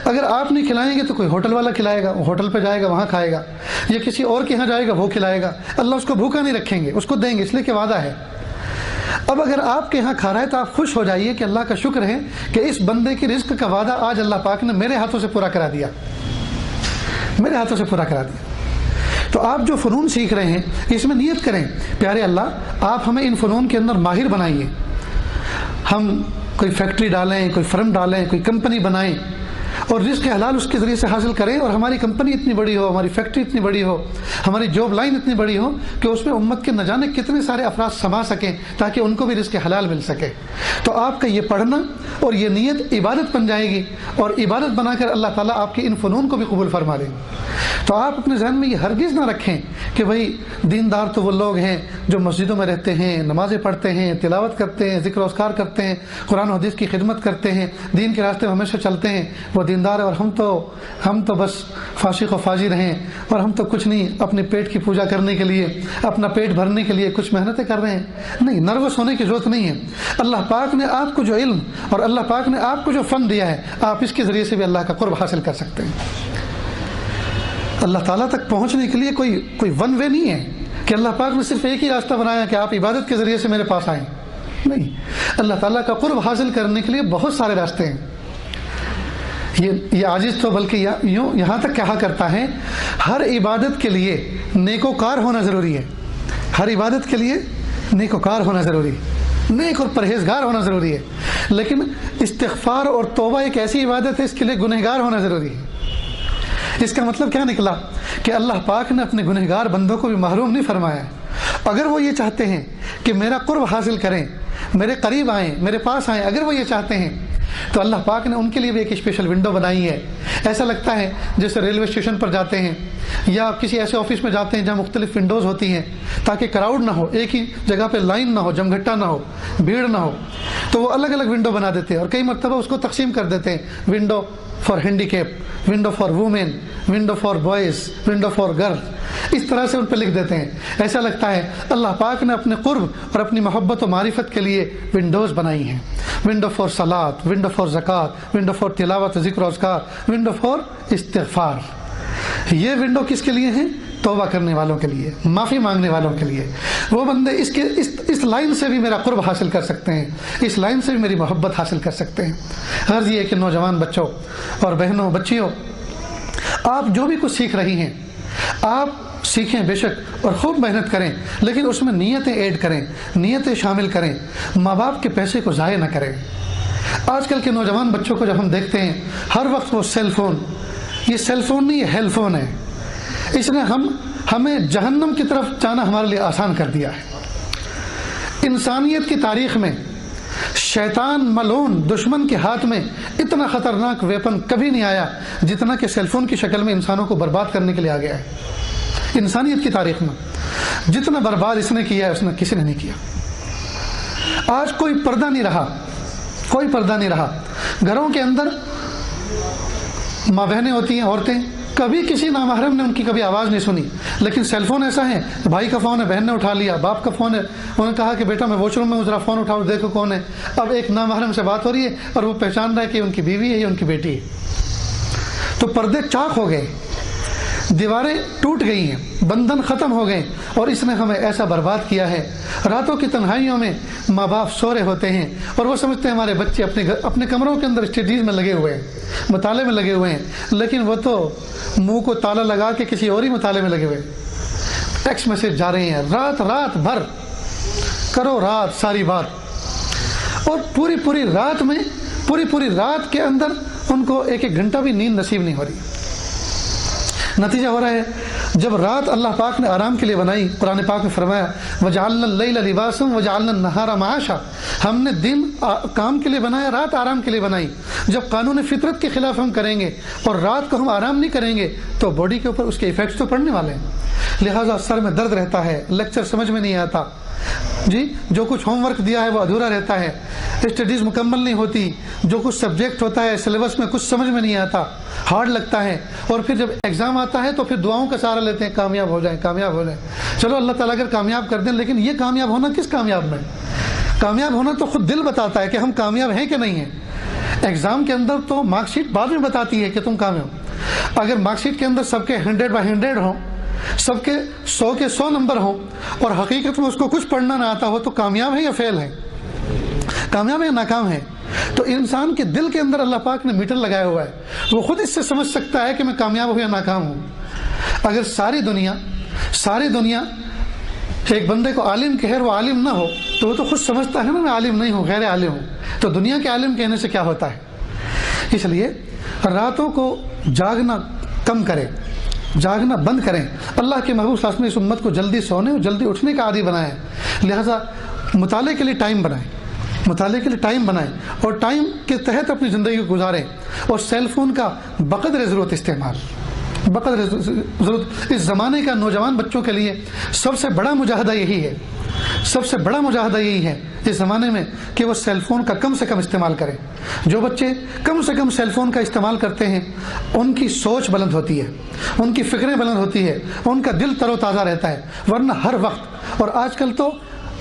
اگر آپ نہیں کھلائیں گے تو کوئی ہوٹل والا کھلائے گا, وہ ہوٹل پہ جائے گا وہاں کھائے گا, یا کسی اور کے یہاں جائے گا وہ کھلائے گا. اللہ اس کو بھوکا نہیں رکھیں گے, اس کو دیں گے, اس لیے کہ وعدہ ہے. اب اگر آپ کے یہاں کھا رہا ہے تو آپ خوش ہو جائیے کہ اللہ کا شکر ہے کہ اس بندے کی رزق کا وعدہ آج اللہ پاک نے میرے ہاتھوں سے پورا کرا دیا, میرے ہاتھوں سے پورا کرا دیا. تو آپ جو فنون سیکھ رہے ہیں اس میں نیت کریں, پیارے اللہ آپ ہمیں ان فنون کے اندر ماہر بنائیے. ہم کوئی فیکٹری ڈالیں, کوئی فرم ڈالیں, کوئی کمپنی بنائیں اور رزق حلال اس کے ذریعے سے حاصل کریں, اور ہماری کمپنی اتنی بڑی ہو, ہماری فیکٹری اتنی بڑی ہو, ہماری جاب لائن اتنی بڑی ہو کہ اس میں امت کے نہ جانے کتنے سارے افراد سما سکیں تاکہ ان کو بھی رزق حلال مل سکے. تو آپ کا یہ پڑھنا اور یہ نیت عبادت بن جائے گی, اور عبادت بنا کر اللہ تعالیٰ آپ کی ان فنون کو بھی قبول فرما لیں گے. تو آپ اپنے ذہن میں یہ ہرگز نہ رکھیں کہ بھائی دیندار تو وہ لوگ ہیں جو مسجدوں میں رہتے ہیں, نمازیں پڑھتے ہیں, تلاوت کرتے ہیں, ذکر و اذکار کرتے ہیں, قرآن و حدیث کی خدمت کرتے ہیں, دین کے راستے میں ہمیشہ چلتے ہیں, وہ دیندار ہے, اور ہم تو بس فاسق و فاجر ہیں, اور ہم تو کچھ نہیں, اپنے پیٹ کی پوجا کرنے کے لیے, اپنا پیٹ بھرنے کے لیے کچھ محنتیں کر رہے ہیں. نہیں, نروس ہونے کی ضرورت نہیں ہے. اللہ پاک نے آپ کو جو علم اور اللہ پاک نے آپ کو جو فن دیا ہے, آپ اس کے ذریعے سے بھی اللہ کا قرب حاصل کر سکتے ہیں. اللہ تعالیٰ تک پہنچنے کے لیے کوئی ون وے نہیں ہے کہ اللہ پاک نے صرف ایک ہی راستہ بنایا کہ آپ عبادت کے ذریعے سے میرے پاس آئیں. نہیں, اللہ تعالیٰ کا قرب حاصل کرنے کے لیے بہت سارے راستے ہیں. یہ عاجز تو بلکہ یہاں تک کہا کرتا ہے ہر عبادت کے لیے نیکوکار ہونا ضروری ہے. ہر عبادت کے لیے نیکوکار ہونا ضروری ہے, نیک اور پرہیزگار ہونا ضروری ہے. لیکن استغفار اور توبہ ایک ایسی عبادت ہے, اس کے لیے گنہگار ہونا ضروری ہے. اس کا مطلب کیا نکلا کہ اللہ پاک نے اپنے گنہگار بندوں کو بھی محروم نہیں فرمایا. اگر وہ یہ چاہتے ہیں کہ میرا قرب حاصل کریں, میرے قریب آئیں, میرے پاس آئیں, اگر وہ یہ چاہتے ہیں تو اللہ پاک نے ان کے لیے بھی ایک اسپیشل ونڈو بنائی ہے. ایسا لگتا ہے جیسے ریلوے اسٹیشن پر جاتے ہیں یا کسی ایسے آفس میں جاتے ہیں جہاں مختلف ونڈوز ہوتی ہیں تاکہ کراؤڈ نہ ہو, ایک ہی جگہ پہ لائن نہ ہو, جمگھٹا نہ ہو, بھیڑ نہ ہو, تو وہ الگ الگ ونڈو بنا دیتے ہیں اور کئی مرتبہ اس کو تقسیم کر دیتے ہیں. Window for handicap, window for women, window for boys, window for girl, اس طرح سے ان پہ لکھ دیتے ہیں. ایسا لگتا ہے اللہ پاک نے اپنے قرب اور اپنی محبت و معرفت کے لیے ونڈوز بنائی ہیں. ونڈو فار صلاۃ, ونڈو فار زکوٰۃ, ونڈو فار تلاوت ذکر و اذکار, ونڈو فار استغفار. یہ ونڈو کس کے لیے ہیں؟ توبہ کرنے والوں کے لیے, معافی مانگنے والوں کے لیے. وہ بندے اس لائن سے بھی میرا قرب حاصل کر سکتے ہیں, اس لائن سے بھی میری محبت حاصل کر سکتے ہیں. غرض یہ ہے کہ نوجوان بچوں اور بہنوں, بچیوں, آپ جو بھی کچھ سیکھ رہی ہیں آپ سیکھیں بے شک اور خوب محنت کریں, لیکن اس میں نیتیں ایڈ کریں, نیتیں شامل کریں. ماں باپ کے پیسے کو ضائع نہ کریں. آج کل کے نوجوان بچوں کو جب ہم دیکھتے ہیں ہر وقت وہ سیل فون, یہ سیل فون نہیں، یہ ہیل فون ہے. اس نے ہمیں جہنم کی طرف جانا ہمارے لیے آسان کر دیا ہے. انسانیت کی تاریخ میں شیطان ملعون دشمن کے ہاتھ میں اتنا خطرناک ویپن کبھی نہیں آیا جتنا کہ سیل فون کی شکل میں انسانوں کو برباد کرنے کے لیے آ گیا ہے. انسانیت کی تاریخ میں جتنا برباد اس نے کیا ہے اس نے کسی نے نہیں کیا. آج کوئی پردہ نہیں رہا، کوئی پردہ نہیں رہا. گھروں کے اندر ماں بہنیں ہوتی ہیں، عورتیں، کبھی کسی نامحرم نے ان کی کبھی آواز نہیں سنی. لیکن سیل فون ایسا ہے، بھائی کا فون ہے بہن نے اٹھا لیا، باپ کا فون ہے انہوں نے کہا کہ بیٹا میں واش روم میں ہوں ذرا فون اٹھاؤ دیکھو کون ہے. اب ایک نامحرم سے بات ہو رہی ہے اور وہ پہچان رہا ہے کہ ان کی بیوی ہے یا ان کی بیٹی ہے. تو پردے چاک ہو گئے، دیواریں ٹوٹ گئی ہیں، بندھن ختم ہو گئے. اور اس نے ہمیں ایسا برباد کیا ہے. راتوں کی تنہائیوں میں ماں باپ سو رہے ہوتے ہیں اور وہ سمجھتے ہیں ہمارے بچے اپنے کمروں کے اندر اسٹڈیز میں لگے ہوئے ہیں، مطالعے میں لگے ہوئے ہیں، لیکن وہ تو منہ کو تالا لگا کے کسی اور ہی مطالعے میں لگے ہوئے ہیں. ٹیکسٹ میسج جا رہے ہیں رات بھر، کرو رات ساری بات. اور پوری رات کے اندر ان کو ایک گھنٹہ بھی نیند نصیب نہیں ہو رہی. نتیجہ ہو رہا ہے جب رات اللہ پاک نے آرام کے لیے بنائی، قرآن پاک میں فرمایا وَجَعَلْنَا اللَّيْلَ لِبَاسًا وَجَعَلْنَا النَّهَارَ مَعَاشًا، ہم نے دن کام کے لیے بنایا، رات آرام کے لیے بنائی. جب قانون فطرت کے خلاف ہم کریں گے اور رات کو ہم آرام نہیں کریں گے تو باڈی کے اوپر اس کے ایفیکٹس تو پڑنے والے ہیں. لہٰذا سر میں درد رہتا ہے، لیکچر سمجھ میں نہیں آتا، جو کچھ ہوم ورک دیا ہے وہ ادھورا رہتا ہے، اسٹڈیز مکمل نہیں ہوتی، جو کچھ سبجیکٹ ہوتا ہے سلیبس میں کچھ سمجھ میں نہیں آتا، ہارڈ لگتا ہے. اور پھر جب ایگزام آتا ہے تو پھر دعاؤں کا سہارا لیتے ہیں کامیاب ہو جائیں. چلو اللہ تعالیٰ اگر کامیاب کر دیں، لیکن یہ کامیاب ہونا کس کامیاب میں؟ کامیاب ہونا تو خود دل بتاتا ہے کہ ہم کامیاب ہیں کہ نہیں ہیں. ایگزام کے اندر تو مارک شیٹ بعد میں بتاتی ہے کہ تم کامیاب. اگر مارک شیٹ کے اندر سب کے 100/100 ہوں، سب کے 100 کے 100 نمبر ہوں اور حقیقت میں اس کو کچھ پڑھنا نہ آتا ہو تو کامیاب ہے یا فیل ہے؟ کامیاب ہے یا ناکام ہے؟ تو انسان کے دل کے اندر اللہ پاک نے میٹر لگایا ہوا ہے، وہ خود اس سے سمجھ سکتا ہے کہ میں کامیاب ہوں یا ناکام ہوں. اگر ساری دنیا ایک بندے کو عالم کہے وہ عالم نہ ہو تو وہ تو خود سمجھتا ہے نا میں عالم نہیں ہوں، غیر عالم ہوں. تو دنیا کے عالم کہنے سے کیا ہوتا ہے؟ اس لیے راتوں کو جاگنا کم کریں، جاگنا بند کریں. اللہ کے محبوب صلی اللہ علیہ وسلم نے اس امت کو جلدی سونے اور جلدی اٹھنے کا عادی بنایا ہے. لہٰذا مطالعے کے لیے ٹائم بنائیں اور ٹائم کے تحت اپنی زندگی کو گزاریں. اور سیل فون کا بقدر ضرورت استعمال، بقدر ضرورت. اس زمانے کا نوجوان بچوں کے لیے سب سے بڑا مجاہدہ یہی ہے اس زمانے میں کہ وہ سیل فون کا کم سے کم استعمال کریں. جو بچے کم سے کم سیل فون کا استعمال کرتے ہیں ان کی سوچ بلند ہوتی ہے، ان کی فکریں بلند ہوتی ہے، ان کا دل تر و تازہ رہتا ہے. ورنہ ہر وقت، اور آج کل تو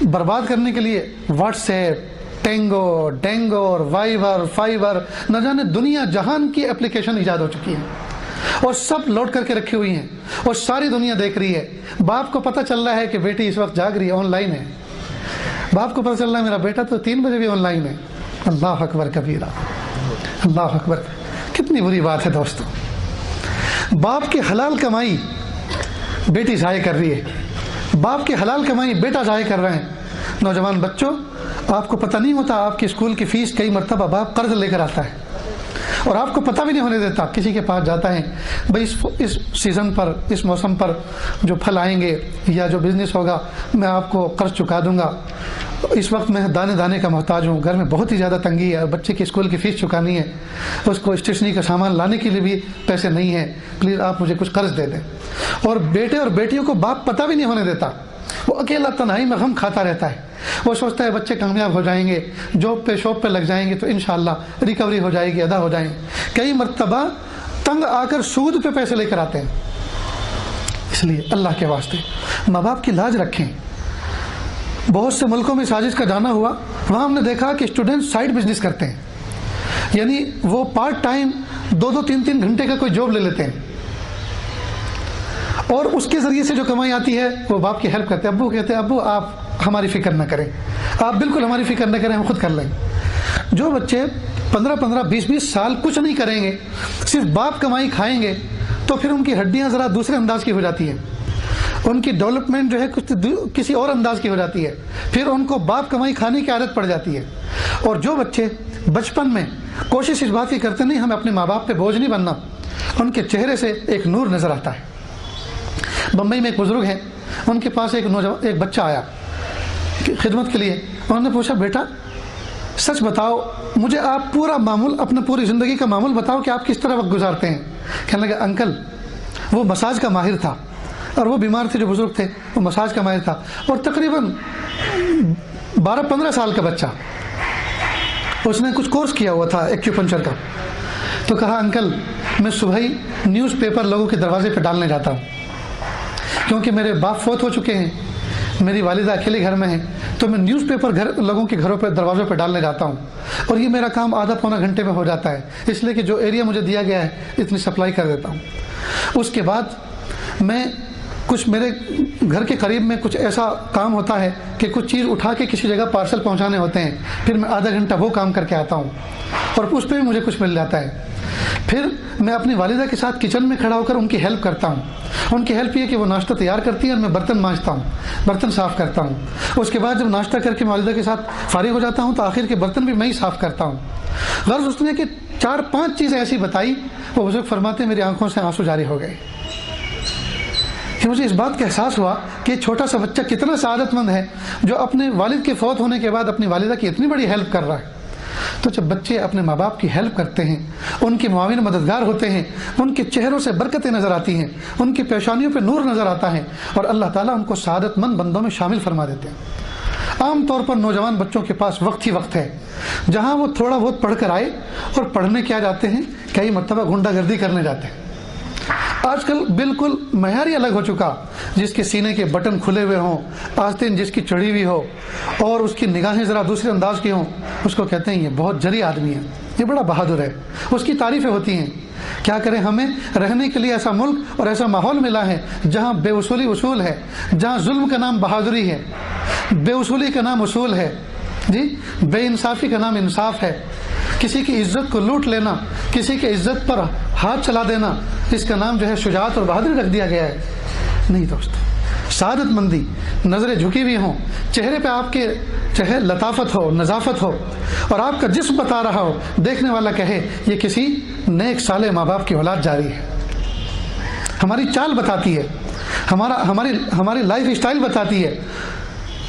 برباد کرنے کے لیے واٹس ایپ، ڈینگو اور وائبر، فائبر، نہ جانے دنیا جہان کی اپلیکیشن ایجاد ہو چکی ہے اور سب لوڈ کر کے رکھی ہوئی ہیں اور ساری دنیا دیکھ رہی ہے. باپ کو پتہ چل رہا ہے کہ بیٹی اس وقت جاگ رہی ہے، آن لائن ہے. باپ کو پتہ چل رہا ہے میرا بیٹا تو 3 بجے بھی آن لائن ہے. اللہ اکبر کبیرہ، اللہ اکبر. کتنی بری بات ہے دوستو. باپ کی حلال کمائی بیٹی ضائع کر رہی ہے، باپ کی حلال کمائی بیٹا ضائع کر رہے ہیں. نوجوان بچوں، آپ کو پتہ نہیں ہوتا آپ کی اسکول کی فیس کئی مرتبہ باپ قرض لے کر آتا ہے اور آپ کو پتہ بھی نہیں ہونے دیتا. کسی کے پاس جاتا ہے، بھائی اس سیزن پر، اس موسم پر جو پھل آئیں گے یا جو بزنس ہوگا میں آپ کو قرض چکا دوں گا. اس وقت میں دانے کا محتاج ہوں، گھر میں بہت ہی زیادہ تنگی ہے، بچے کی اسکول کی فیس چکانی ہے، اس کو اسٹیشنری کا سامان لانے کے لیے بھی پیسے نہیں ہیں، پلیز آپ مجھے کچھ قرض دے دیں. اور بیٹے اور بیٹیوں کو باپ پتہ بھی نہیں ہونے دیتا، وہ اکیلا تنہائی میں غم کھاتا رہتا ہے. وہ سوچتا ہے بچے کامیاب ہو جائیں گے، جاب پہ لگ جائیں گے تو انشاءاللہ ریکوری ہو جائے گی، ادا ہو جائیں گے. کئی مرتبہ تنگ آ کر سود پہ پیسے لے کر آتے ہیں. اس لیے اللہ کے واسطے ماں باپ کی لاج رکھیں. بہت سے ملکوں میں سازش کا جانا ہوا، وہاں ہم نے دیکھا کہ اسٹوڈنٹ سائڈ بزنس کرتے ہیں، یعنی وہ پارٹ ٹائم 2-3 گھنٹے کا کوئی جاب لے لیتے ہیں اور اس کے ذریعے سے جو کمائی آتی ہے وہ باپ کی ہیلپ کرتے ہیں. ابو کہتے ہیں ابو آپ ہماری فکر نہ کریں، آپ بالکل ہماری فکر نہ کریں، ہم خود کر لیں گے. جو بچے 15-20 سال کچھ نہیں کریں گے، صرف باپ کمائی کھائیں گے تو پھر ان کی ہڈیاں ذرا دوسرے انداز کی ہو جاتی ہیں، ان کی ڈیولپمنٹ جو ہے کسی اور انداز کی ہو جاتی ہے، پھر ان کو باپ کمائی کھانے کی عادت پڑ جاتی ہے. اور جو بچے بچپن میں کوشش اس بات کی کرتے نہیں ہمیں اپنے ماں باپ پہ بوجھ نہیں بننا، ان کے چہرے سے ایک نور نظر آتا ہے۔ بمبئی میں ایک بزرگ ہیں، ان کے پاس ایک بچہ آیا خدمت کے لیے۔ انہوں نے پوچھا بیٹا سچ بتاؤ مجھے، آپ پورا معمول، اپنا پوری زندگی کا معمول بتاؤ کہ آپ کس طرح وقت گزارتے ہیں۔ کہنے لگا انکل وہ مساج کا ماہر تھا، اور وہ بیمار تھے جو بزرگ تھے، وہ مساج کا ماہر تھا، اور تقریباً 12-15 سال کا بچہ، اس نے کچھ کورس کیا ہوا تھا ایکیوپنچر کا۔ تو کہا انکل میں صبح ہی نیوز پیپر لوگوں کے دروازے پہ ڈالنے جاتا ہوں، کیونکہ میرے باپ فوت ہو چکے ہیں، میری والدہ اکیلے گھر میں ہیں، تو میں نیوز پیپر لوگوں کے گھروں پہ دروازوں پہ ڈالنے جاتا ہوں، اور یہ میرا کام آدھا پونا گھنٹے میں ہو جاتا ہے، اس لیے کہ جو ایریا مجھے دیا گیا ہے اتنی سپلائی کر دیتا ہوں۔ اس کے بعد میں کچھ میرے گھر کے قریب میں کچھ ایسا کام ہوتا ہے کہ کچھ چیز اٹھا کے کسی جگہ پارسل پہنچانے ہوتے ہیں، پھر میں آدھا گھنٹہ وہ کام کر کے آتا ہوں، اور اس پہ بھی مجھے کچھ مل جاتا ہے۔ پھر میں اپنی والدہ کے ساتھ کچن میں کھڑا ہو کر ان کی ہیلپ کرتا ہوں۔ ان کی ہیلپ یہ کہ وہ ناشتہ تیار کرتی ہے اور میں برتن مانجتا ہوں، برتن صاف کرتا ہوں۔ اس کے بعد جب ناشتہ کر کے والدہ کے ساتھ فارغ ہو جاتا ہوں تو آخر کے برتن بھی میں ہی صاف کرتا ہوں۔ غرض اس نے کہ 4-5 چیزیں ایسی بتائی، وہ بزرگ فرماتے ہیں میری آنکھوں سے آنسو جاری ہو گئے کہ مجھے اس بات کا احساس ہوا کہ چھوٹا سا بچہ کتنا سعادت مند ہے جو اپنے والد کے فوت ہونے کے بعد اپنی والدہ کی اتنی بڑی ہیلپ کر رہا ہے۔ تو جب بچے اپنے ماں باپ کی ہیلپ کرتے ہیں، ان کے معاون مددگار ہوتے ہیں، ان کے چہروں سے برکتیں نظر آتی ہیں، ان کی پیشانیوں پہ نور نظر آتا ہے، اور اللہ تعالیٰ ان کو سعادت مند بندوں میں شامل فرما دیتے ہیں۔ عام طور پر نوجوان بچوں کے پاس وقت ہی وقت ہے، جہاں وہ تھوڑا بہت پڑھ کر آئے، اور پڑھنے کیا جاتے ہیں، کئی مرتبہ غنڈہ گردی کرنے جاتے ہیں۔ آج کل بالکل معیار ہی الگ ہو چکا، جس کے سینے کے بٹن کھلے ہوئے ہوں، آستین جس کی چڑھی ہوئی ہو، اور اس کی نگاہیں ذرا دوسرے انداز کی ہوں، اس کو کہتے ہیں یہ بہت جری آدمی ہے، یہ بڑا بہادر ہے، اس کی تعریفیں ہوتی ہیں۔ کیا کریں، ہمیں رہنے کے لیے ایسا ملک اور ایسا ماحول ملا ہے جہاں بے اصولی اصول ہے، جہاں ظلم کا نام بہادری ہے، بے اصولی کا نام اصول ہے، جی بے انصافی کا نام انصاف ہے، کسی کی عزت کو لوٹ لینا، کسی کی عزت پر ہاتھ چلا دینا، اس کا نام جو ہے شجاعت اور بہادری رکھ دیا گیا ہے۔ نہیں دوست، سعادت مندی، نظریں جھکی ہوئی ہوں، چہرے پہ آپ کے چہرے لطافت ہو، نظافت ہو، اور آپ کا جسم بتا رہا ہو، دیکھنے والا کہے یہ کسی نیک صالح ماں باپ کی اولاد جاری ہے۔ ہماری چال بتاتی ہے، ہماری لائف اسٹائل بتاتی ہے۔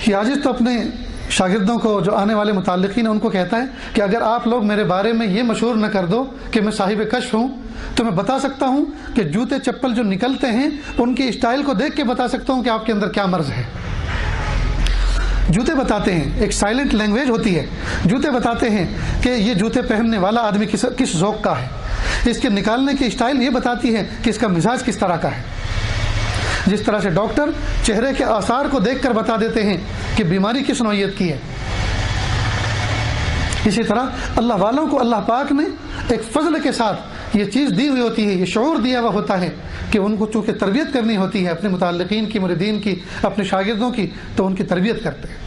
یہ عاجز تو اپنے شاگردوں کو، جو آنے والے متعلقین ہیں، ان کو کہتا ہے کہ اگر آپ لوگ میرے بارے میں یہ مشہور نہ کر دو کہ میں صاحب کشف ہوں، تو میں بتا سکتا ہوں کہ جوتے چپل جو نکلتے ہیں ان کی اسٹائل کو دیکھ کے بتا سکتا ہوں کہ آپ کے اندر کیا مرض ہے۔ جوتے بتاتے ہیں، ایک سائلنٹ لینگویج ہوتی ہے، جوتے بتاتے ہیں کہ یہ جوتے پہننے والا آدمی کس ذوق کا ہے، اس کے نکالنے کی اسٹائل یہ بتاتی ہے کہ اس کا مزاج کس طرح کا ہے۔ جس طرح سے ڈاکٹر چہرے کے آثار کو دیکھ کر بتا دیتے ہیں کہ بیماری کس نوعیت کی ہے، اسی طرح اللہ والوں کو اللہ پاک نے ایک فضل کے ساتھ یہ چیز دی ہوئی ہوتی ہے، یہ شعور دیا ہوا ہوتا ہے کہ ان کو چونکہ تربیت کرنی ہوتی ہے اپنے متعلقین کی، مریدین کی، اپنے شاگردوں کی، تو ان کی تربیت کرتے ہیں۔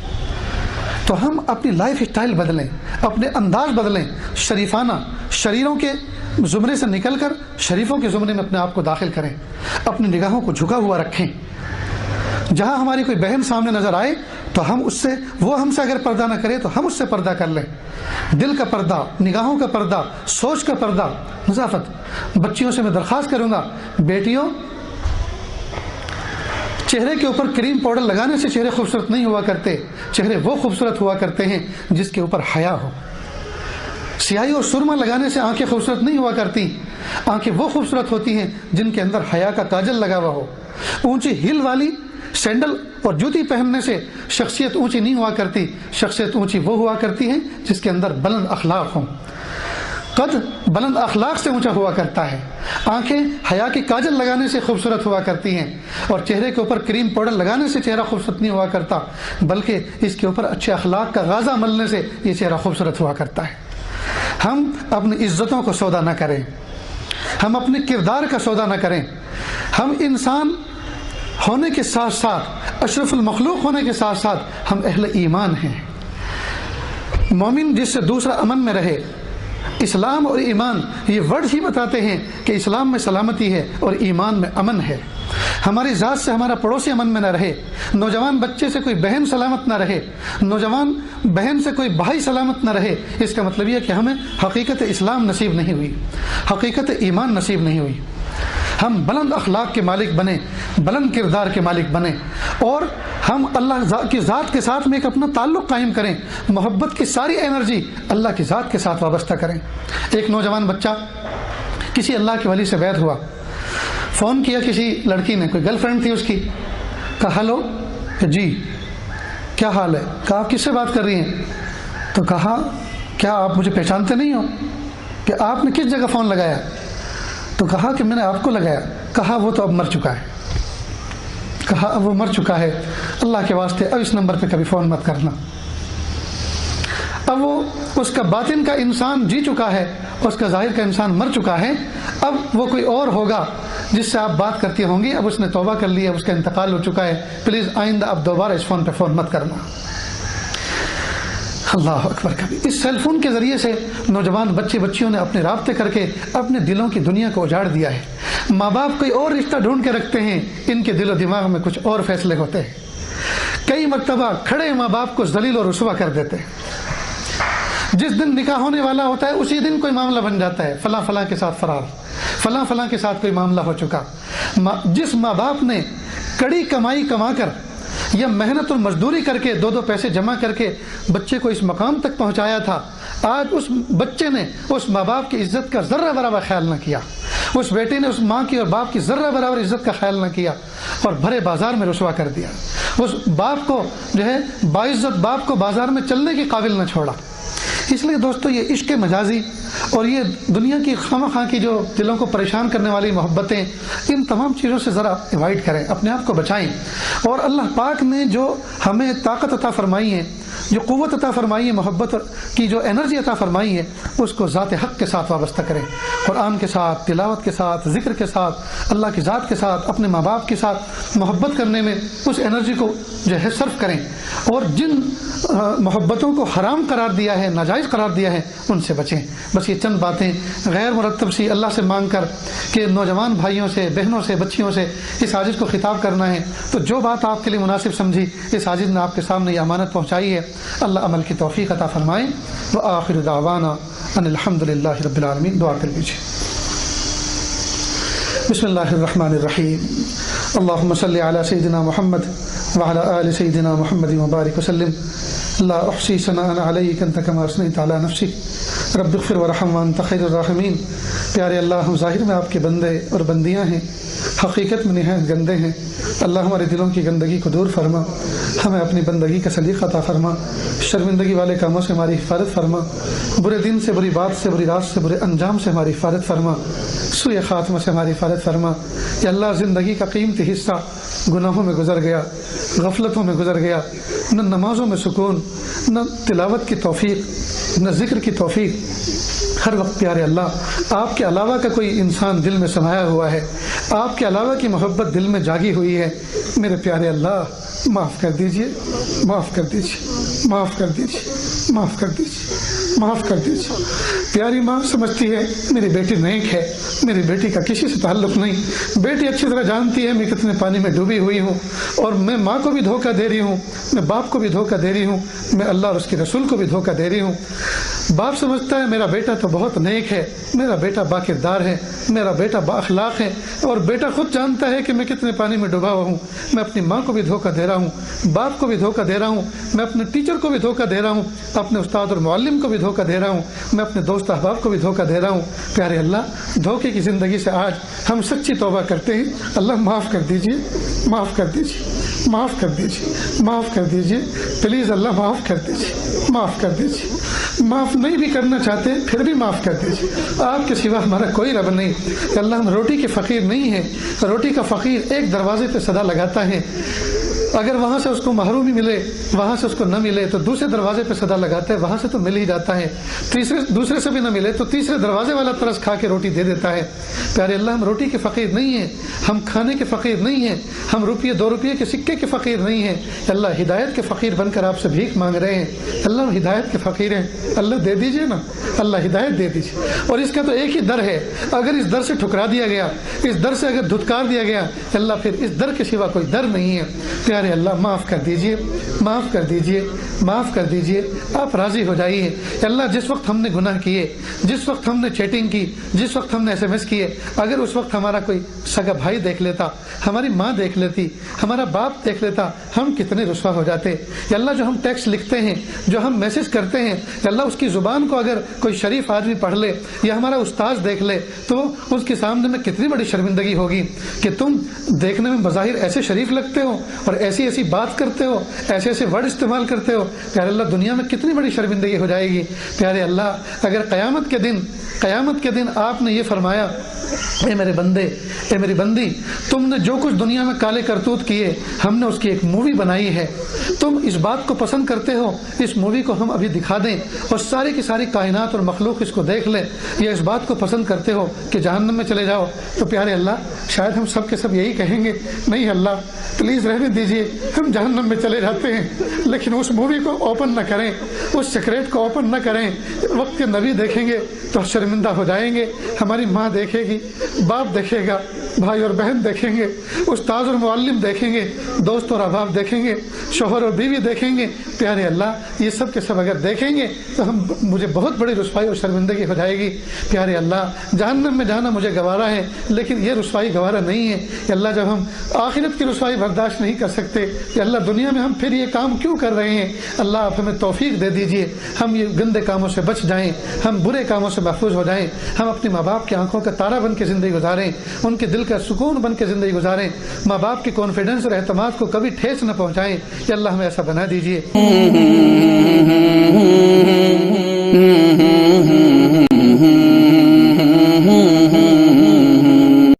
تو ہم اپنی لائف اسٹائل بدلیں، اپنے انداز بدلیں، شریفانہ، شریروں کے زمرے سے نکل کر شریفوں کے زمرے میں اپنے آپ کو داخل کریں، اپنی نگاہوں کو جھکا ہوا رکھیں۔ جہاں ہماری کوئی بہن سامنے نظر آئے تو ہم اس سے، وہ ہم سے اگر پردہ نہ کرے تو ہم اس سے پردہ کر لیں۔ دل کا پردہ، نگاہوں کا پردہ، سوچ کا پردہ، نظافت۔ بچیوں سے میں درخواست کروں گا، بیٹیوں، چہرے کے اوپر کریم پاؤڈر لگانے سے چہرے خوبصورت نہیں ہوا کرتے، چہرے وہ خوبصورت ہوا کرتے ہیں جس کے اوپر حیا ہو۔ سیاہی اور سرما لگانے سے آنکھیں خوبصورت نہیں ہوا کرتی، آنکھیں وہ خوبصورت ہوتی ہیں جن کے اندر حیا کا کاجل لگا ہوا ہو۔ اونچی ہل والی سینڈل اور جوتی پہننے سے شخصیت اونچی نہیں ہوا کرتی، شخصیت اونچی وہ ہوا کرتی ہے جس کے اندر بلند اخلاق ہوں۔ قد بلند اخلاق سے اونچا ہوا کرتا ہے۔ آنکھیں حیا کے کاجل لگانے سے خوبصورت ہوا کرتی ہیں، اور چہرے کے اوپر کریم پاؤڈر لگانے سے چہرہ خوبصورت نہیں ہوا کرتا، بلکہ اس کے اوپر اچھے اخلاق کا غازہ ملنے سے یہ چہرہ خوبصورت ہوا کرتا ہے۔ ہم اپنی عزتوں کو سودا نہ کریں، ہم اپنے کردار کا سودا نہ کریں۔ ہم انسان ہونے کے ساتھ ساتھ، اشرف المخلوق ہونے کے ساتھ ساتھ ہم اہل ایمان ہیں۔ مومن جس سے دوسرا امن میں رہے۔ اسلام اور ایمان یہ ورڈ ہی بتاتے ہیں کہ اسلام میں سلامتی ہے اور ایمان میں امن ہے۔ ہماری ذات سے ہمارا پڑوسی امن میں نہ رہے، نوجوان بچے سے کوئی بہن سلامت نہ رہے، نوجوان بہن سے کوئی بھائی سلامت نہ رہے، اس کا مطلب یہ ہے کہ ہمیں حقیقت اسلام نصیب نہیں ہوئی، حقیقت ایمان نصیب نہیں ہوئی۔ ہم بلند اخلاق کے مالک بنیں، بلند کردار کے مالک بنیں، اور ہم اللہ کی ذات کے ساتھ میں ایک اپنا تعلق قائم کریں، محبت کی ساری انرجی اللہ کی ذات کے ساتھ وابستہ کریں۔ ایک نوجوان بچہ کسی اللہ کے ولی سے بیعت ہوا، فون کیا کسی لڑکی نے، کوئی گرل فرینڈ تھی اس کی، کہا ہلو، جی کیا حال ہے؟ کہا آپ کس سے بات کر رہی ہیں؟ تو کہا کیا آپ مجھے پہچانتے نہیں ہو؟ کہ آپ نے کس جگہ فون لگایا؟ تو کہا کہ میں نے آپ کو لگایا۔ کہا وہ تو اب مر چکا ہے، کہا اب وہ مر چکا ہے، اللہ کے واسطے اب اس نمبر پہ کبھی فون مت کرنا۔ اب وہ اس کا باطن کا انسان جی چکا ہے، اس کا ظاہر کا انسان مر چکا ہے، اب وہ کوئی اور ہوگا جس سے آپ بات کرتی ہوں گی، اب اس نے توبہ کر لی ہے، اس کا انتقال ہو چکا ہے، پلیز آئندہ اب دوبارہ اس فون پہ فون مت کرنا۔ اللہ اکبر کبھی۔ اس سیل فون کے ذریعے سے نوجوان بچے بچیوں نے اپنے رابطے کر کے اپنے دلوں کی دنیا کو اجاڑ دیا ہے۔ ماں باپ کوئی اور رشتہ ڈھونڈ کے رکھتے ہیں، ان کے دل و دماغ میں کچھ اور فیصلے ہوتے ہیں۔ کئی مرتبہ کھڑے ماں باپ کو ذلیل و رسوا کر دیتے ہیں۔ جس دن نکاح ہونے والا ہوتا ہے اسی دن کوئی معاملہ بن جاتا ہے، فلاں فلاں کے ساتھ فرار، فلاں فلاں کے ساتھ کوئی معاملہ ہو چکا۔ جس ماں باپ نے کڑی کمائی کما کر یا محنت اور مزدوری کر کے دو پیسے جمع کر کے بچے کو اس مقام تک پہنچایا تھا، آج اس بچے نے اس ماں باپ کی عزت کا ذرہ برابر خیال نہ کیا، اس بیٹے نے اس ماں کی اور باپ کی ذرہ برابر عزت کا خیال نہ کیا اور بھرے بازار میں رسوا کر دیا۔ اس باپ کو جو ہے باعزت باپ کو بازار میں چلنے کے قابل نہ چھوڑا۔ اس لیے دوستو یہ عشق مجازی اور یہ دنیا کی خواہ خواہ کی جو دلوں کو پریشان کرنے والی محبتیں، ان تمام چیزوں سے ذرا اوائڈ کریں، اپنے آپ کو بچائیں، اور اللہ پاک نے جو ہمیں طاقت عطا فرمائی ہے، جو قوت عطا فرمائی ہے، محبت کی جو انرجی عطا فرمائی ہے، اس کو ذات حق کے ساتھ وابستہ کریں، قرآن کے ساتھ، تلاوت کے ساتھ، ذکر کے ساتھ، اللہ کی ذات کے ساتھ، اپنے ماں باپ کے ساتھ محبت کرنے میں اس انرجی کو جو ہے صرف کریں، اور جن محبتوں کو حرام قرار دیا ہے، ناجائز قرار دیا ہے، ان سے بچیں۔ بس یہ چند باتیں غیر مرتب سی اللہ سے مانگ کر کہ نوجوان بھائیوں سے، بہنوں سے، بچیوں سے اس عاجز کو خطاب کرنا ہے، تو جو بات آپ کے لیے مناسب سمجھی اس عاجز نے آپ کے سامنے یہ امانت پہنچائی ہے، اللہ عمل کی توفیق عطا فرمائے۔ وآخر دعوانا ان الحمد للہ رب العالمین۔ دعا کر لیجیے۔ بسم اللہ الرحمن الرحیم۔ اللہم صلی علی سیدنا محمد وعلی آل سیدنا محمد وبارک وسلم۔ لا احصی ثناء علیک انت کما اثنیت علی نفسک رب اغفر وارحم وانت خیر الراحمین۔ پیارے اللہ، ہم ظاہر میں آپ کے بندے اور بندیاں ہیں، حقیقت میں نہایت گندے ہیں۔ اللہ ہمارے دلوں کی گندگی کو دور فرما، ہمیں اپنی بندگی کا سلیقہ عطا فرما، شرمندگی والے کاموں سے ہماری حفاظت فرما، برے دن سے، بری بات سے، بری رات سے، برے انجام سے ہماری حفاظت فرما، سوء خاتمہ سے ہماری حفاظت فرما۔ یا اللہ، زندگی کا قیمتی حصہ گناہوں میں گزر گیا، غفلتوں میں گزر گیا، نہ نمازوں میں سکون، نہ تلاوت کی توفیق، نہ ذکر کی توفیق۔ ہر وقت پیارے اللہ آپ کے علاوہ کا کوئی انسان دل میں سمایا ہوا ہے، آپ کے علاوہ کی محبت دل میں جاگی ہوئی ہے۔ میرے پیارے اللہ معاف کر دیجئے، معاف کر دیجئے، معاف کر دیجئے، معاف کر دیجئے، معاف کر دیجئے۔ پیاری ماں سمجھتی ہے میری بیٹی نیک ہے، میری بیٹی کا کسی سے تعلق نہیں، بیٹی اچھی طرح جانتی ہے میں کتنے پانی میں ڈوبی ہوئی ہوں، اور میں ماں کو بھی دھوکہ دے رہی ہوں، میں باپ کو بھی دھوکہ دے رہی ہوں، میں اللہ اور اس کے رسول کو بھی دھوکہ دے رہی ہوں۔ باپ سمجھتا ہے میرا بیٹا تو بہت نیک ہے، میرا بیٹا باکردار ہے، میرا بیٹا با اخلاق ہے، اور بیٹا خود جانتا ہے کہ میں کتنے پانی میں ڈوبا ہوا ہوں۔ میں اپنی ماں کو بھی دھوکہ دے رہا ہوں، باپ کو بھی دھوکہ دے رہا ہوں، میں اپنے ٹیچر کو بھی دھوکہ دے رہا ہوں، اپنے استاد اور معلم کو بھی دھوکہ دے رہا ہوں، میں اپنے دوست احباب کو بھی دھوکہ دے رہا ہوں۔ پیارے اللہ، دھوکے کی زندگی سے آج ہم سچی توبہ کرتے ہیں۔ اللہ معاف کر دیجیے، معاف کر دیجیے، معاف کر دیجیے، معاف کر دیجیے، پلیز اللہ معاف کر دیجیے، معاف کر دیجیے۔ معاف نہیں بھی کرنا چاہتے پھر بھی معاف کر دیجیے، آپ کے سوا ہمارا کوئی رب نہیں۔ اللہ ہم روٹی کے فقیر نہیں ہیں، روٹی کا فقیر ایک دروازے پہ صدا لگاتا ہے، اگر وہاں سے اس کو محرومی ملے، وہاں سے اس کو نہ ملے تو دوسرے دروازے پہ صدا لگاتا ہے، وہاں سے تو مل ہی جاتا ہے، دوسرے سے بھی نہ ملے تو تیسرے دروازے والا ترس کھا کے روٹی دے دیتا ہے۔ پیارے اللہ، ہم روٹی کے فقیر نہیں ہیں، ہم کھانے کے فقیر نہیں ہیں، ہم روپیے 2 روپیے کے سکے کے فقیر نہیں ہیں۔ اللہ، ہدایت کے فقیر بن کر آپ سے بھیک مانگ رہے ہیں۔ اللہ، ہم ہدایت کے فقیر ہیں، اللہ دے دیجئے نا، اللہ ہدایت دے دیجئے۔ اور اس کا تو ایک ہی در ہے، اگر اس در سے ٹھکرا دیا گیا، اس در سے اگر دھتکار دیا گیا، اللہ پھر اس در کے سوا کوئی در نہیں ہے۔ پیارے پیارے اللہ معاف کر دیجئے، معاف کر دیجئے، معاف کر دیجئے، آپ راضی ہو جائیے۔ اللہ جس وقت ہم نے گناہ کیے، جس وقت ہم نے چیٹنگ کی، جس وقت ہم نے SMS کیے، اگر اس وقت ہمارا کوئی سگا بھائی دیکھ لیتا، ہماری ماں دیکھ لیتی، ہمارا باپ دیکھ لیتا، ہم کتنے رسوا ہو جاتے۔ یا اللہ جو ہم ٹیکسٹ لکھتے ہیں، جو ہم میسج کرتے ہیں، یا اللہ اس کی زبان کو اگر کوئی شریف آدمی پڑھ لے یا ہمارا استاذ دیکھ لے تو اس کے سامنے میں کتنی بڑی شرمندگی ہوگی کہ تم دیکھنے میں بظاہر ایسے شریف لگتے ہو اور ایسی ایسی بات کرتے ہو، ایسے ایسے ورڈ استعمال کرتے ہو۔ پیارے اللہ دنیا میں کتنی بڑی شرمندگی ہو جائے گی۔ پیارے اللہ اگر قیامت کے دن آپ نے یہ فرمایا، اے میرے بندے، اے میری بندی، تم نے جو کچھ دنیا میں کالے کرتوت کیے، ہم نے اس کی ایک مووی بنائی ہے، تم اس بات کو پسند کرتے ہو، اس مووی کو ہم ابھی دکھا دیں اور ساری کی ساری کائنات اور مخلوق اس کو دیکھ لے، یا اس بات کو پسند کرتے ہو کہ جہنم میں چلے جاؤ؟ تو پیارے اللہ شاید ہم سب کے سب یہی کہیں گے، نہیں اللہ پلیز رہنے دیجئے، ہم جہنم میں چلے جاتے ہیں، لیکن اس مووی کو اوپن نہ کریں، اس سیکریٹ کو اوپن نہ کریں۔ وقت کے نبی دیکھیں گے تو شرمندہ ہو جائیں گے، ہماری ماں دیکھے گی، باپ دیکھے گا، بھائی اور بہن دیکھیں گے، استاذ اور معلم دیکھیں گے، دوست اور احباب دیکھیں گے، شوہر اور بیوی دیکھیں گے۔ پیارے اللہ یہ سب کے سب اگر دیکھیں گے تو مجھے بہت بڑی رسوائی اور شرمندگی ہو جائے گی۔ پیارے اللہ جہنم میں جانا مجھے گوارا ہے، لیکن یہ رسوائی گوارا نہیں ہے۔ کہ اللہ جب ہم آخرت کی رسوائی برداشت نہیں کر سکتے کہ اللہ دنیا میں ہم پھر یہ کام کیوں کر رہے ہیں؟ اللہ آپ ہمیں توفیق دے دیجئے، ہم یہ گندے کاموں سے بچ جائیں، ہم برے کاموں سے محفوظ ہو جائیں، ہم اپنے ماں باپ کی آنکھوں کا تارا بن کے زندگی گزاریں، ان کے دل کا سکون بن کے زندگی گزاریں، ماں باپ کی کانفیڈنس اور اعتماد کو کبھی ٹھیس نہ پہنچائیں۔ کہ اللہ ہمیں ایسا بنا دیجئے۔